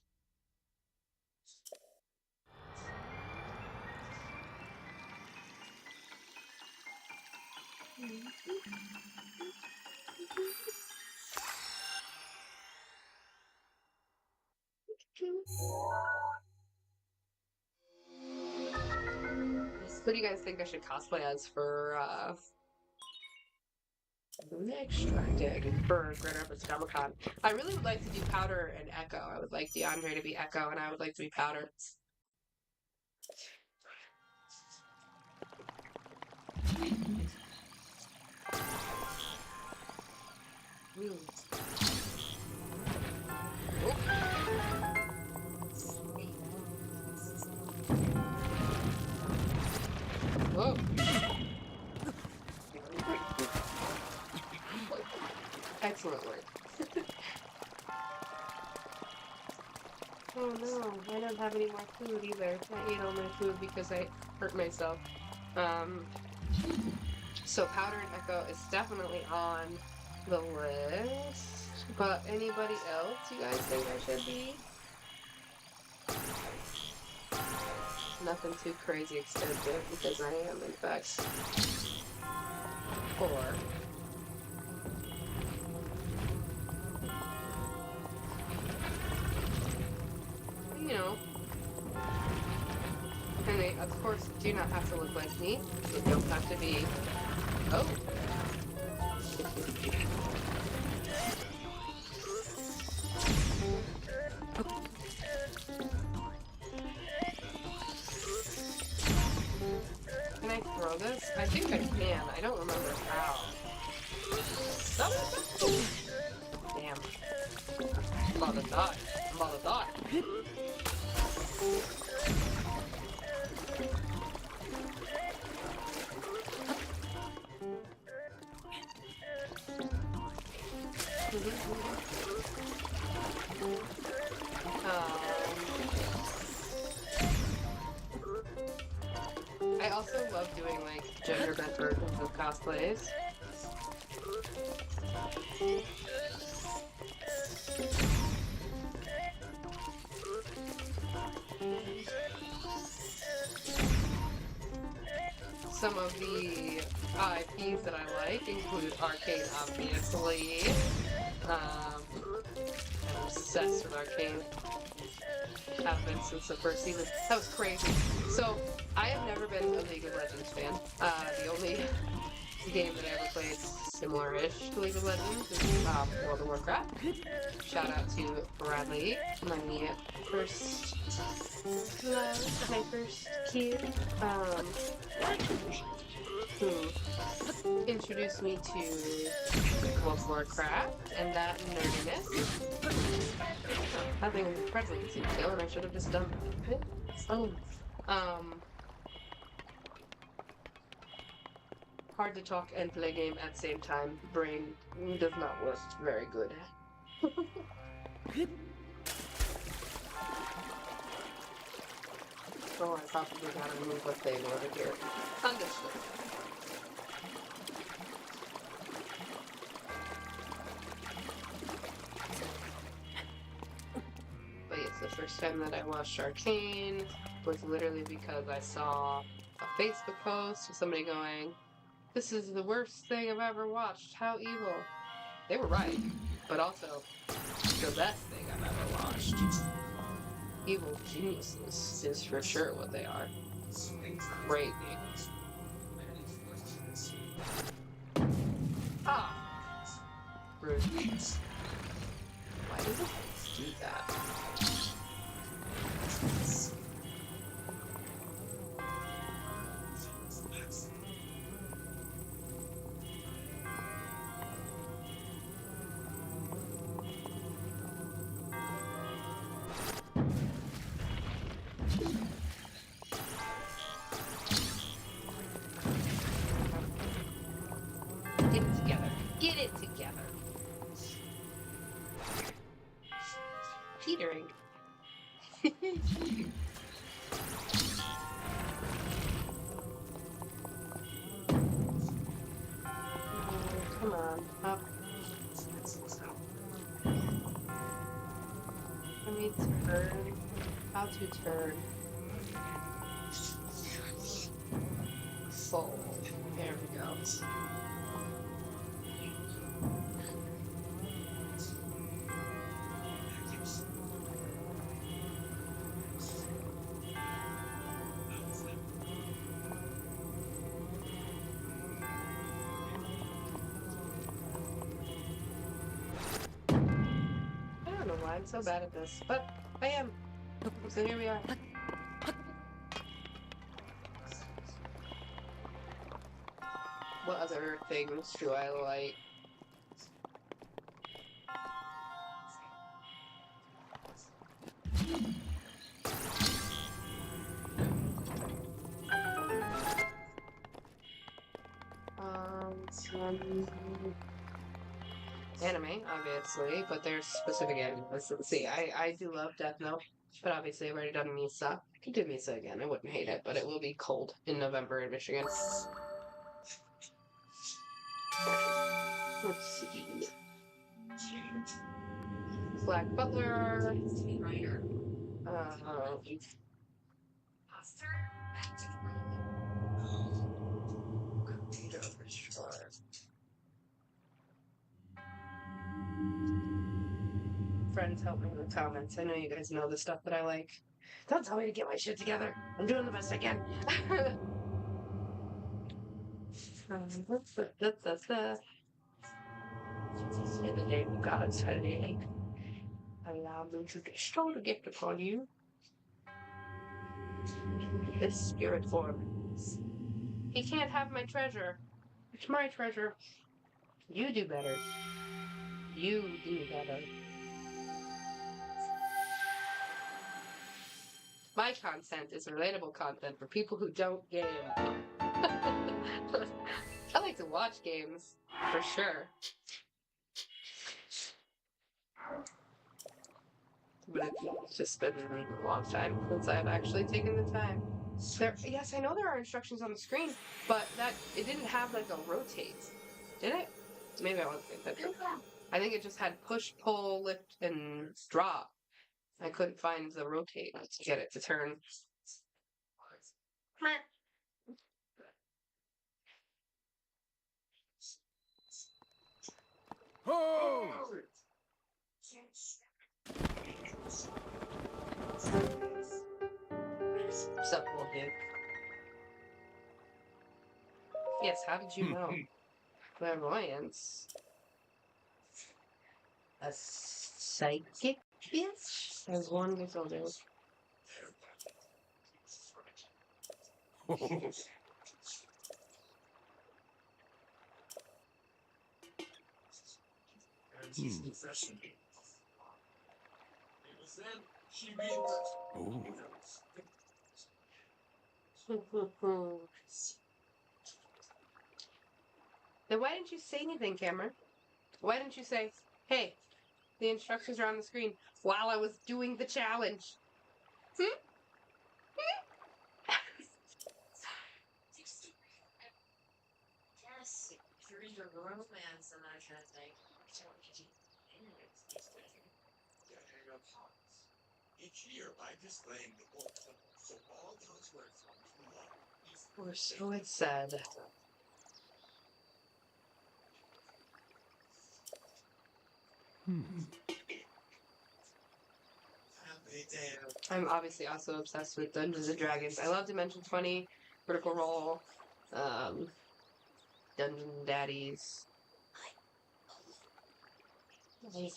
What do you guys think I should cosplay as for extracting for Grand Rapids Comic Con? I really would like to do Powder and Echo. I would like DeAndre to be Echo, and I would like to be Powder. Ooh. Whoa. Excellent work. Oh no, I don't have any more food either. I ate all my food because I hurt myself. So Powder and Echo is definitely on the list. But anybody else you guys think I should be? Nothing too crazy expensive because I am in fact poor. You know. And they, of course, do not have to look like me. They don't have to be... Oh! Can I throw this? I think I can. I don't remember how. Stop it! Damn. I'm about to die. I'm about to die. I also love doing like gender bent versions of cosplays. Some of the IPs that I like include Arcane, obviously. I'm obsessed with Arcane. Have been since the first season. That was crazy. So, I have never been a League of Legends fan. The only game that I ever played similar-ish to League of Legends is World of Warcraft. Shout out to Bradley, my first love, my first kid, who introduced me to World of Warcraft and that nerdiness. Having Bradley to kill, and I should have just done it. Oh. Hard to talk and play game at the same time. Brain does not work very good. Oh, I possibly gotta remove a thing over here. Understood. But yes, the first time that I watched Arcane was literally because I saw a Facebook post of somebody going, "This is the worst thing I've ever watched. How evil." They were right, but also the best thing I've ever watched. Evil geniuses is for sure what they are. Crazy. Ah! Rude. Why does it do that? Get it together. Get it together. Teetering. Come on, up. turn. How to turn. Full. There we go. I don't know why I'm so bad at this, but I am. So here we are. What other things do I like? Some anime, obviously, but there's specific anime. Let's see. I do love Death Note, but obviously I've already done Misa. I could do Misa again. I wouldn't hate it, but it will be cold in November in Michigan. Let's see. Black Butler. Friends, help me in the comments. I know you guys know the stuff that I like. Don't tell me to get my shit together. I'm doing the best I can. In the name of God's holy, allow me to bestow the gift upon you. This spirit form. He can't have my treasure. It's my treasure. You do better. You do better. My content is relatable content for people who don't game. I like to watch games, for sure. But it's just been a long time since I've actually taken the time. Yes, I know there are instructions on the screen, but it didn't have like a rotate. Did it? Maybe I wasn't paying attention. I think it just had push, pull, lift, and drop. I couldn't find the rotate to get it to turn. Oh! Sup, little dude? Yes, how did you know? Clairvoyance. A psychic bitch? As one gets older. Then why didn't you say anything, Cameron? Why didn't you say, hey, the instructions are on the screen while I was doing the challenge? Yes, if you read your romance and that kind of thing. Each year, by displaying the book, so all those words come to life. Or so it said. I'm obviously also obsessed with Dungeons and Dragons. I love Dimension 20, Critical Role, Dungeon Daddies.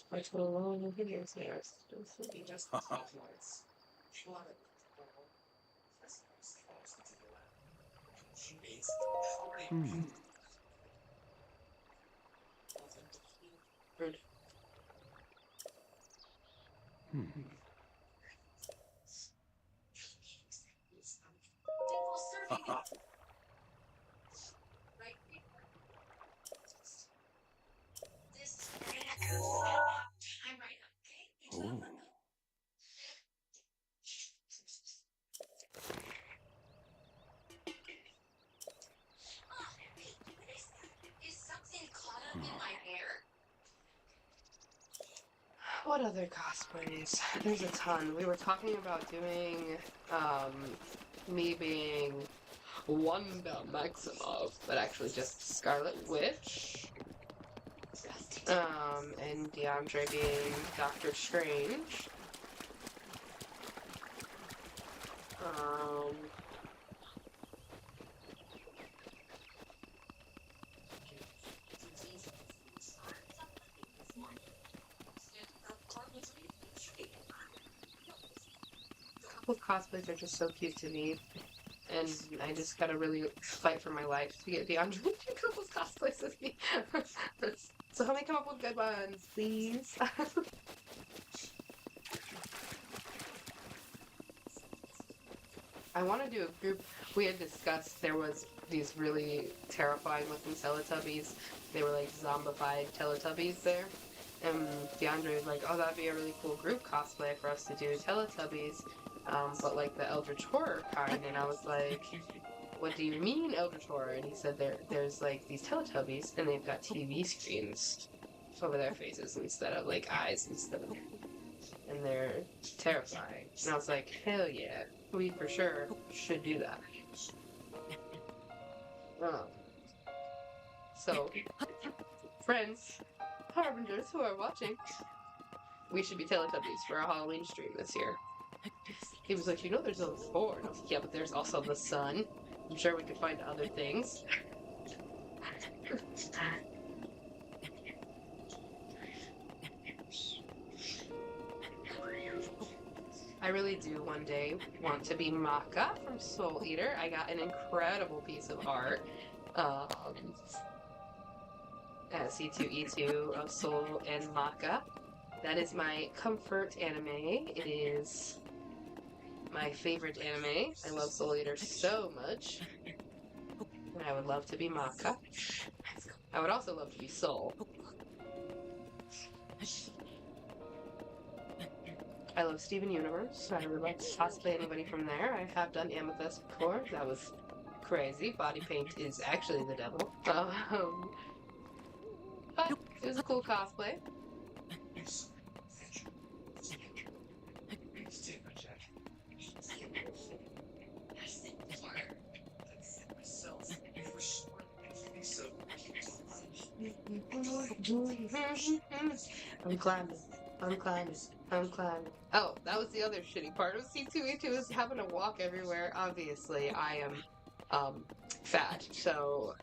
Critical Role in videos there. Rude. What other cosplays? There's a ton. We were talking about doing, me being Wanda Maximoff, but actually just Scarlet Witch. And DeAndre being Doctor Strange. Um, a couple of cosplays are just so cute to me. And I just gotta really fight for my life to get DeAndre to do those cosplays with me. So help me come up with good ones, please. I want to do a group. We had discussed there was these really terrifying looking Teletubbies. They were like zombified Teletubbies there. And DeAndre was like, oh, that'd be a really cool group cosplay for us to do Teletubbies. But like the Eldritch Horror kind. And I was like, what do you mean Eldritch Horror? And he said there's like these Teletubbies and they've got TV screens over their faces instead of like eyes and stuff. And they're terrifying. And I was like, hell yeah, we for sure should do that. So, friends, harbingers who are watching, we should be Teletubbies for our Halloween stream this year. He was like, you know there's only 4. And I was like, yeah, but there's also the sun. I'm sure we could find other things. I really do one day want to be Maka from Soul Eater. I got an incredible piece of art at C2E2 of Soul and Maka. That is my comfort anime. It is my favorite anime. I love Soul Eater so much. And I would love to be Maka. I would also love to be Soul. I love Steven Universe. I would like to cosplay anybody from there. I have done Amethyst before. That was crazy. Body paint is actually the devil. But it was a cool cosplay. I'm climbing. Oh, that was the other shitty part of C2E2 is having to walk everywhere. Obviously, I am fat, so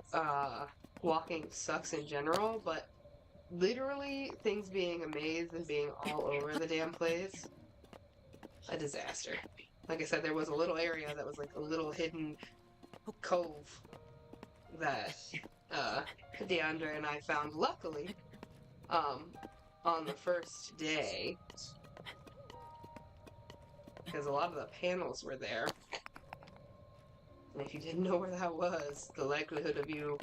walking sucks in general, but literally things being a maze and being all over the damn place, a disaster. Like I said, there was a little area that was like a little hidden cove that DeAndre and I found, luckily, on the first day, because a lot of the panels were there. And if you didn't know where that was, the likelihood of you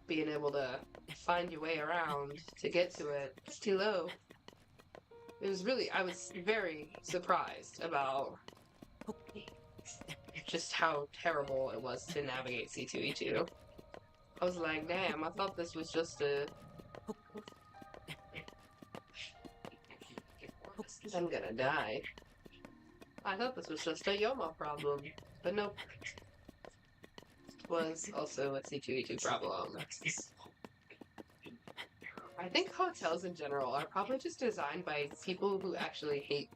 being able to find your way around to get to it is too low. It was really, I was very surprised about just how terrible it was to navigate C2E2. I was like, damn, I thought this was just a... I'm gonna die. I thought this was just a Yoma problem, but nope. It was also a C2E2 problem. I think hotels in general are probably just designed by people who actually hate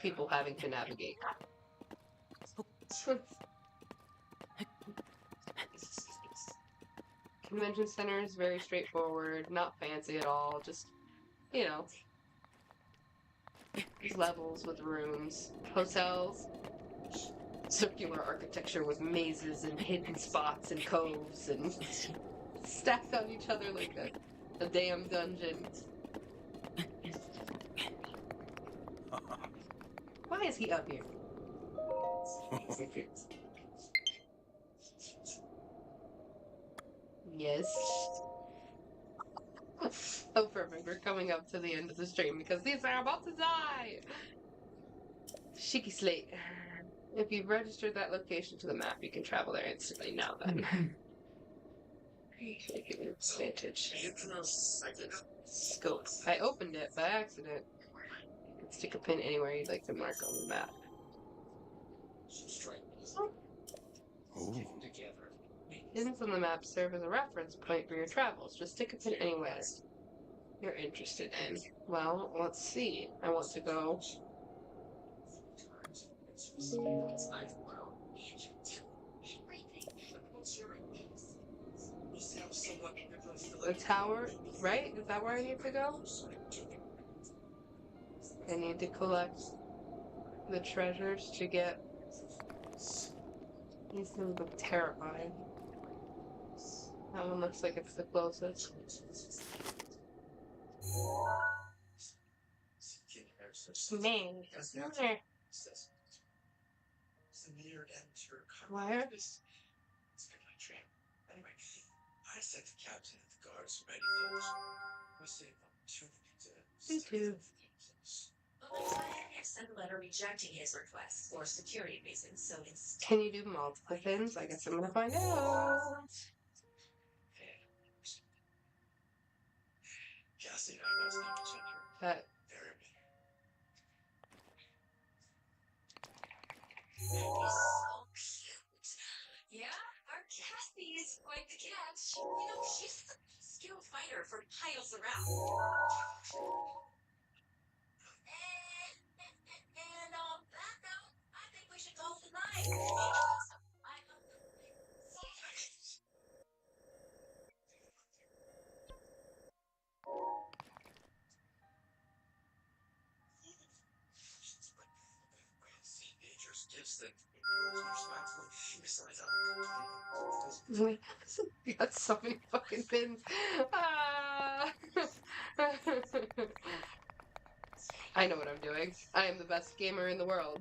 people having to navigate. Convention center is very straightforward, not fancy at all, just, you know, levels with rooms. Hotels, circular architecture with mazes and hidden spots and coves and stacked on each other like a damn dungeon. Why is he up here? Yes. Oh, perfect. We're coming up to the end of the stream because these are about to die. Shiki Slate. If you've registered that location to the map, you can travel there instantly now then. Advantage. Interesting. Scope. I opened it by accident. You can stick a pin anywhere you'd like to mark on the map. Pins on the map serve as a reference point for your travels. Just stick a pin anywhere you're interested in. Well, let's see. I want to go. The tower, right? Is that where I need to go? I need to collect the treasures to get. These things look terrifying. That one looks like it's the closest. Man. Where? Anyway, I said to Captain and the guards many things. I saved Me too. Sent a letter rejecting his request for security reasons, so it's Can you do multiple pins? I guess I'm gonna find out. Cassie and I guys need to check her. That Very so cute. Yeah, our Cassie is quite the catch. You know, she's a skilled fighter for miles around. And on that note, I think we should call it a night. nature's gifts that besides Wait, that's so many fucking pins. Ah! I know what I'm doing. I am the best gamer in the world.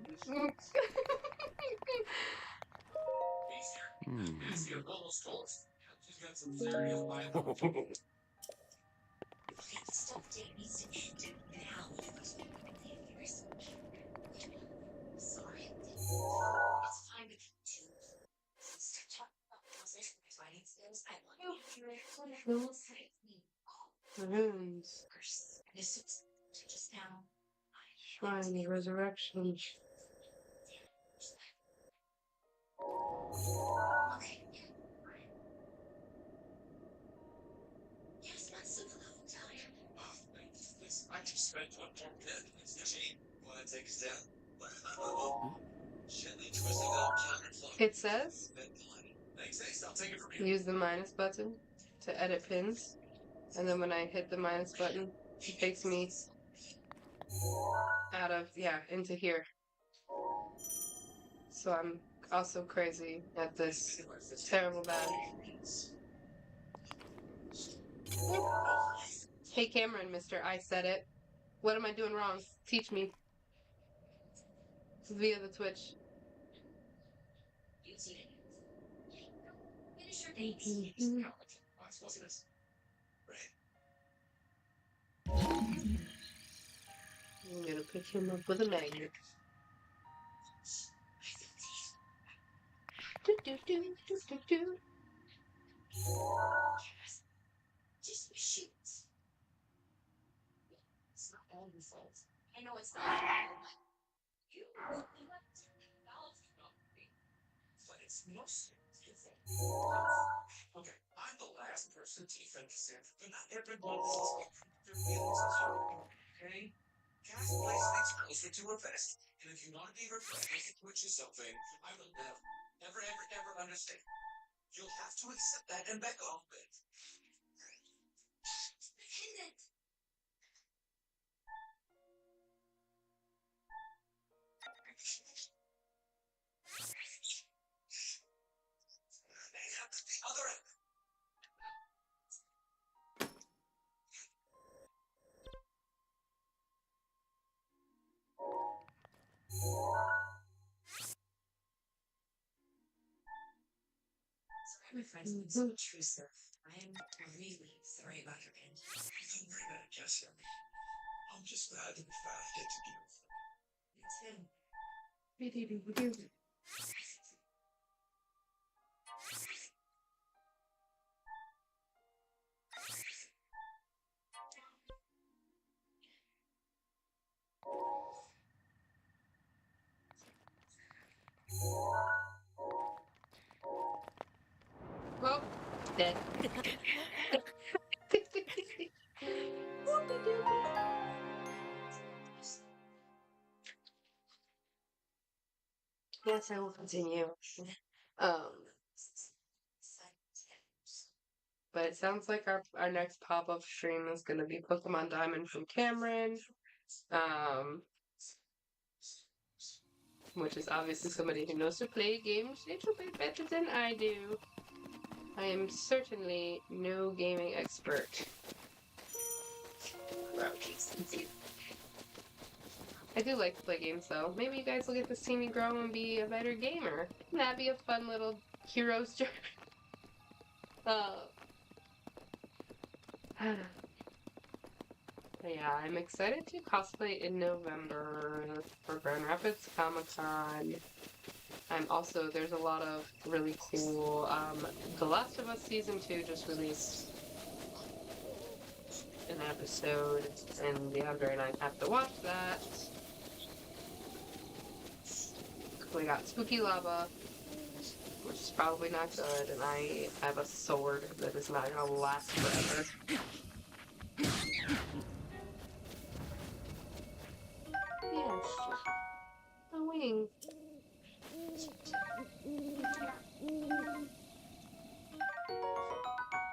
She's got some serious biology. Stuff Jake needs to do now. Sorry. It's fine with you too. Talk about writing skills. I want you. Runes. This is just now. Shrine of Resurrection. Okay. Yes, that's a little time. I just spent one more minute. Want to take us down? Gently twisting the counterclock. It says Thanks. I'll take it from here. use the minus button to edit pins. And then when I hit the minus button, it takes me out of, into here. So I'm also crazy at this terrible bad. Hey Cameron, mister, I said it. What am I doing wrong? Teach me. Via the Twitch. Finish your dates. I'm gonna pick him up with a magnet. Do, do, do, do, do, do. Just shoot. It's not all your fault. I know it's not. You But it's mostly your fault. Okay, I'm the last person to defend Cassandra, but not everyone is their feelings as you. Okay? Cass plays things closer to her vest, and if you want to be her friend, which is something I will never understand. You'll have to accept that and back off a bit. Pendant. Hang up the other end. My friends have been so intrusive. I'm really sorry about your end. Don't worry about it, Cassie. I'm just glad that we finally get to be with them. Me too. Dead. Yes, I will continue. Um, but it sounds like our next pop-up stream is gonna be Pokemon Diamond from Cameron. Um, which is obviously somebody who knows to play games a little bit better than I do. I am certainly no gaming expert. I do like to play games though. Maybe you guys will get to see me grow and be a better gamer. Wouldn't that be a fun little hero's journey? Yeah, I'm excited to cosplay in November for Grand Rapids Comic-Con. There's a lot of really cool, The Last of Us Season 2 just released an episode, and Leandra and I have to watch that. We got Spooky Lava, which is probably not good, and I have a sword that is not gonna last forever. Yes. A wing.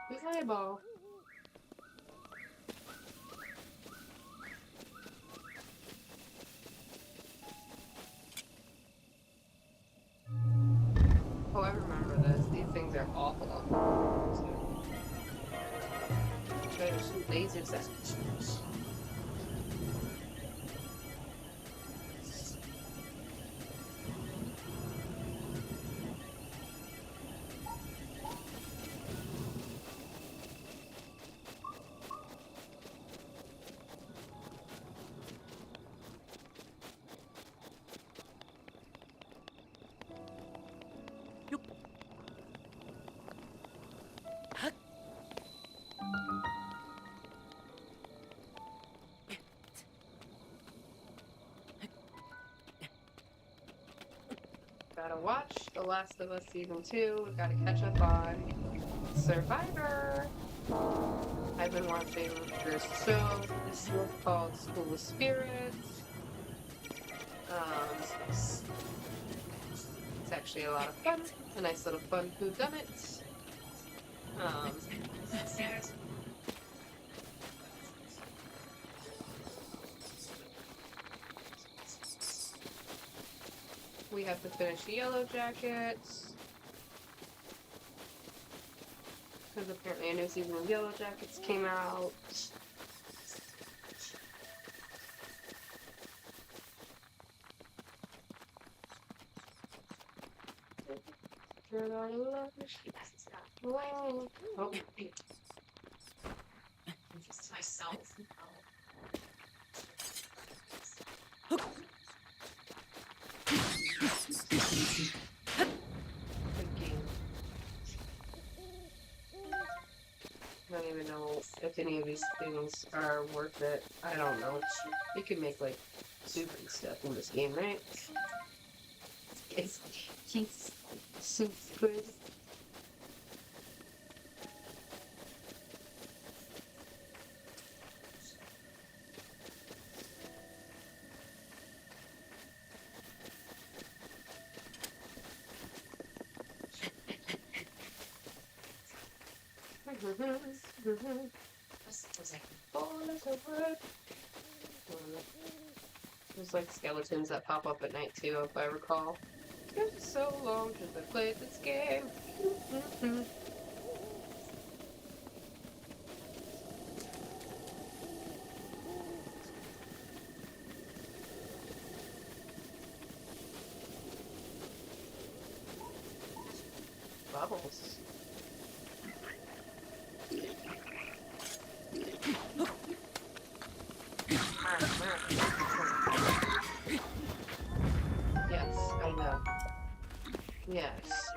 With eyeball. Oh, I remember this. These things are awful. Try to shoot lasers at. Gotta watch The Last of Us Season 2. We've gotta catch up on Survivor. I've been watching this show. This is called School of Spirits. It's actually a lot of fun. A nice little fun whodunit. We have to finish Yellow Jackets. Because apparently a new season of Yellow Jackets came out. Wow. Oh. Just myself. Good game. I don't even know if any of these things are worth it. I don't know. You can make like soup and stuff in this game, right? It's soup's good. There's like skeletons that pop up at night too, if I recall. It's been so long since I played this game. Bubbles. Yes, I know. Yes.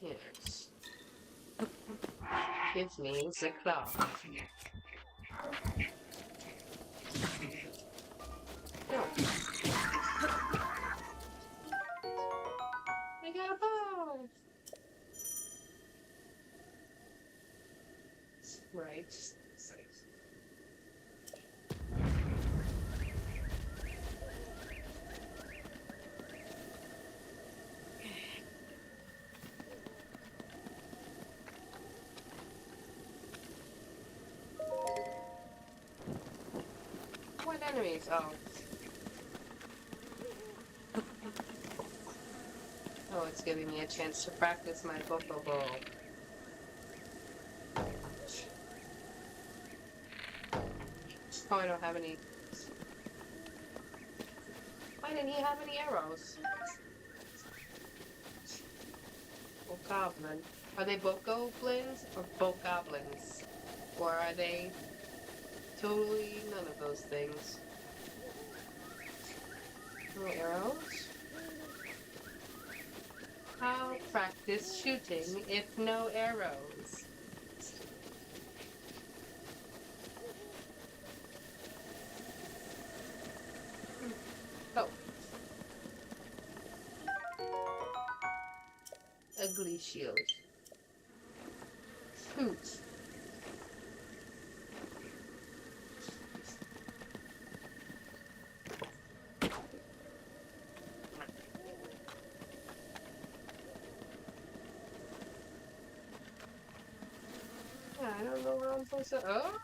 Yes. Give me the claw. No. I got a ball. Right. What enemies? Oh. Oh, it's giving me a chance to practice my vocal bowl. Oh, I don't have any. Why didn't he have any arrows? Bokoblin. Are they bokoblins or bokoblins? Or are they totally none of those things? No arrows? How practice shooting if no arrows? Oh. Ugly shield. Shoot. Yeah, I don't know where I'm supposed to. Oh!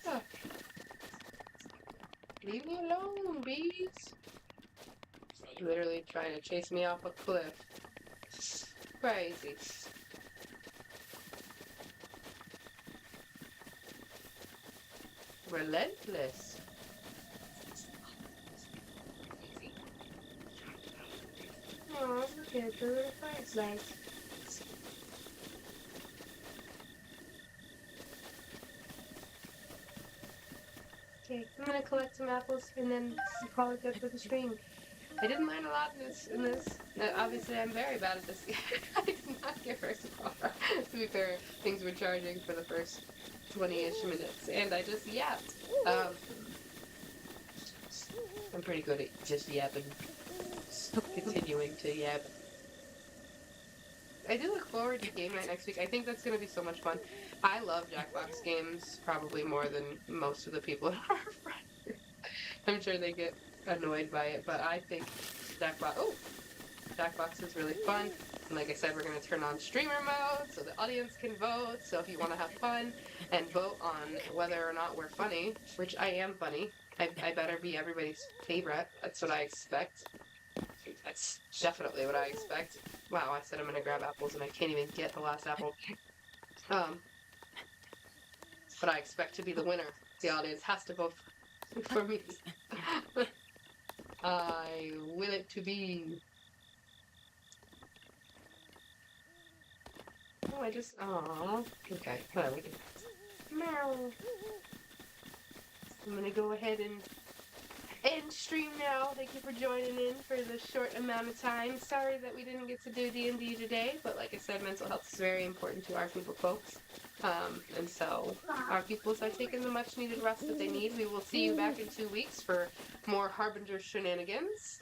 Ah. Leave me alone, bees. Literally trying to chase me off a cliff. Crazy. Relentless. Oh, look at the little fireflies. Okay, I'm gonna collect some apples and then call it good for the stream. I didn't learn a lot in this. Obviously, I'm very bad at this. I did not get very far. To be fair, things were charging for the first 20-ish minutes, and I just yapped. I'm pretty good at just yapping. Continuing to yap. I do look forward to game night next week. I think that's going to be so much fun. I love Jackbox games probably more than most of the people in our friend group. I'm sure they get annoyed by it, but I think Jackbox is really fun. And like I said, we're going to turn on streamer mode so the audience can vote. So if you want to have fun and vote on whether or not we're funny, which I am funny, I better be everybody's favorite. That's what I expect. That's definitely what I expect. Wow, I said I'm going to grab apples and I can't even get the last apple. But I expect to be the winner. The audience has to vote for me. I will it to be. Oh, aww. Okay, whatever. Meow. I'm gonna go ahead and end stream now. Thank you for joining in for the short amount of time. Sorry that we didn't get to do D&D today, but like I said, mental health is very important to our people folks. And so our peoples are taking the much needed rest that they need. We will see you back in 2 weeks for more Harbinger shenanigans.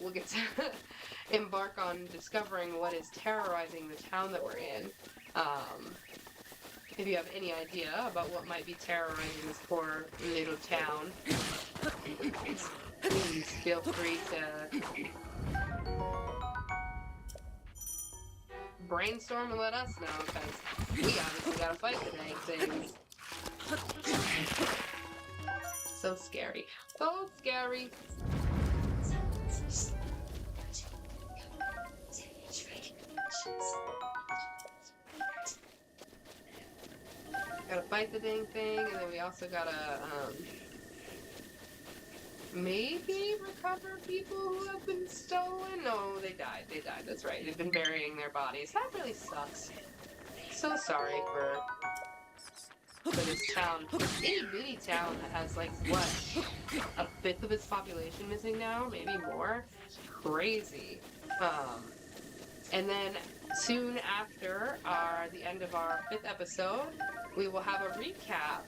We'll get to embark on discovering what is terrorizing the town that we're in. If you have any idea about what might be terrorizing this poor little town, please feel free to brainstorm and let us know, because we obviously gotta fight the dang things. So scary. So scary. Gotta fight the dang thing, and then we also gotta, maybe recover people who have been stolen? No, they died. They died. That's right. They've been burying their bodies. That really sucks. So sorry for this town. This itty bitty town that has like what, a fifth of its population missing now, maybe more. Crazy. And then soon after the end of our 5th episode, we will have a recap.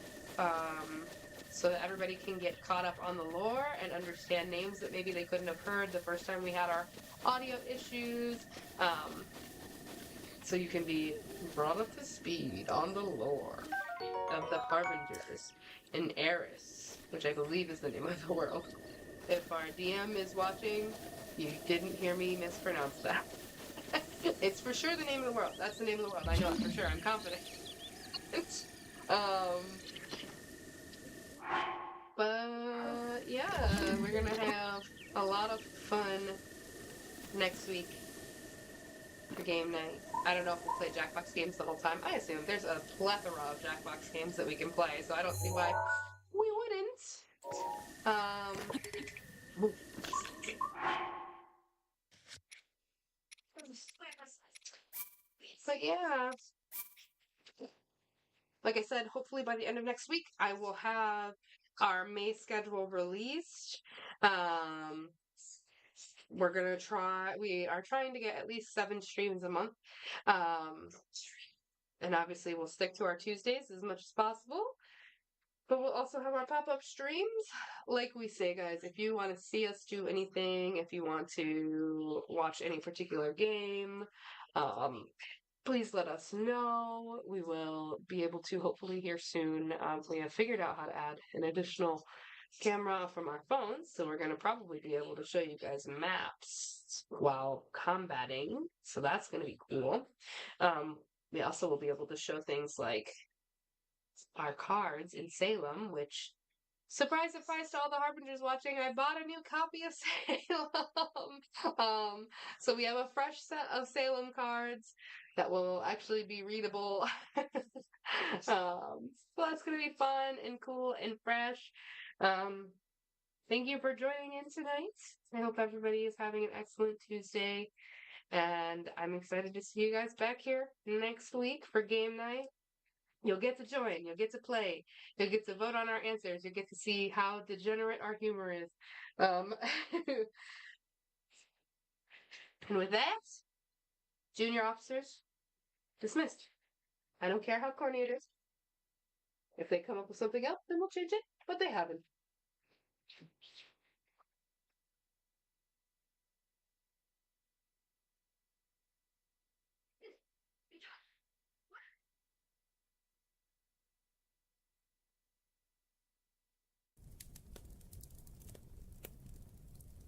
So that everybody can get caught up on the lore and understand names that maybe they couldn't have heard the first time we had our audio issues. So you can be brought up to speed on the lore. of the Harbingers in Eris, which I believe is the name of the world. If our DM is watching, you didn't hear me mispronounce that. It's for sure the name of the world. That's the name of the world. I know it for sure. I'm confident. um, but yeah, we're gonna have a lot of fun next week for game night. I don't know if we'll play Jackbox games the whole time. I assume there's a plethora of Jackbox games that we can play, so I don't see why we wouldn't. But yeah, like I said, hopefully by the end of next week, I will have our May schedule released. We're gonna try. We are trying to get at least 7 streams a month. And obviously, we'll stick to our Tuesdays as much as possible. But we'll also have our pop-up streams. Like we say, guys, if you want to see us do anything, if you want to watch any particular game, please let us know. We will be able to hopefully here soon. We have figured out how to add an additional camera from our phones, so we're going to probably be able to show you guys maps while combating. So that's going to be cool. We also will be able to show things like our cards in Salem, which, surprise, surprise to all the Harbingers watching, I bought a new copy of Salem. So we have a fresh set of Salem cards that will actually be readable. So that's going to be fun and cool and fresh. Thank you for joining in tonight. I hope everybody is having an excellent Tuesday. And I'm excited to see you guys back here next week for game night. You'll get to join. You'll get to play. You'll get to vote on our answers. You'll get to see how degenerate our humor is. And with that, junior officers dismissed. I don't care how corny it is. If they come up with something else, then we'll change it. But they haven't.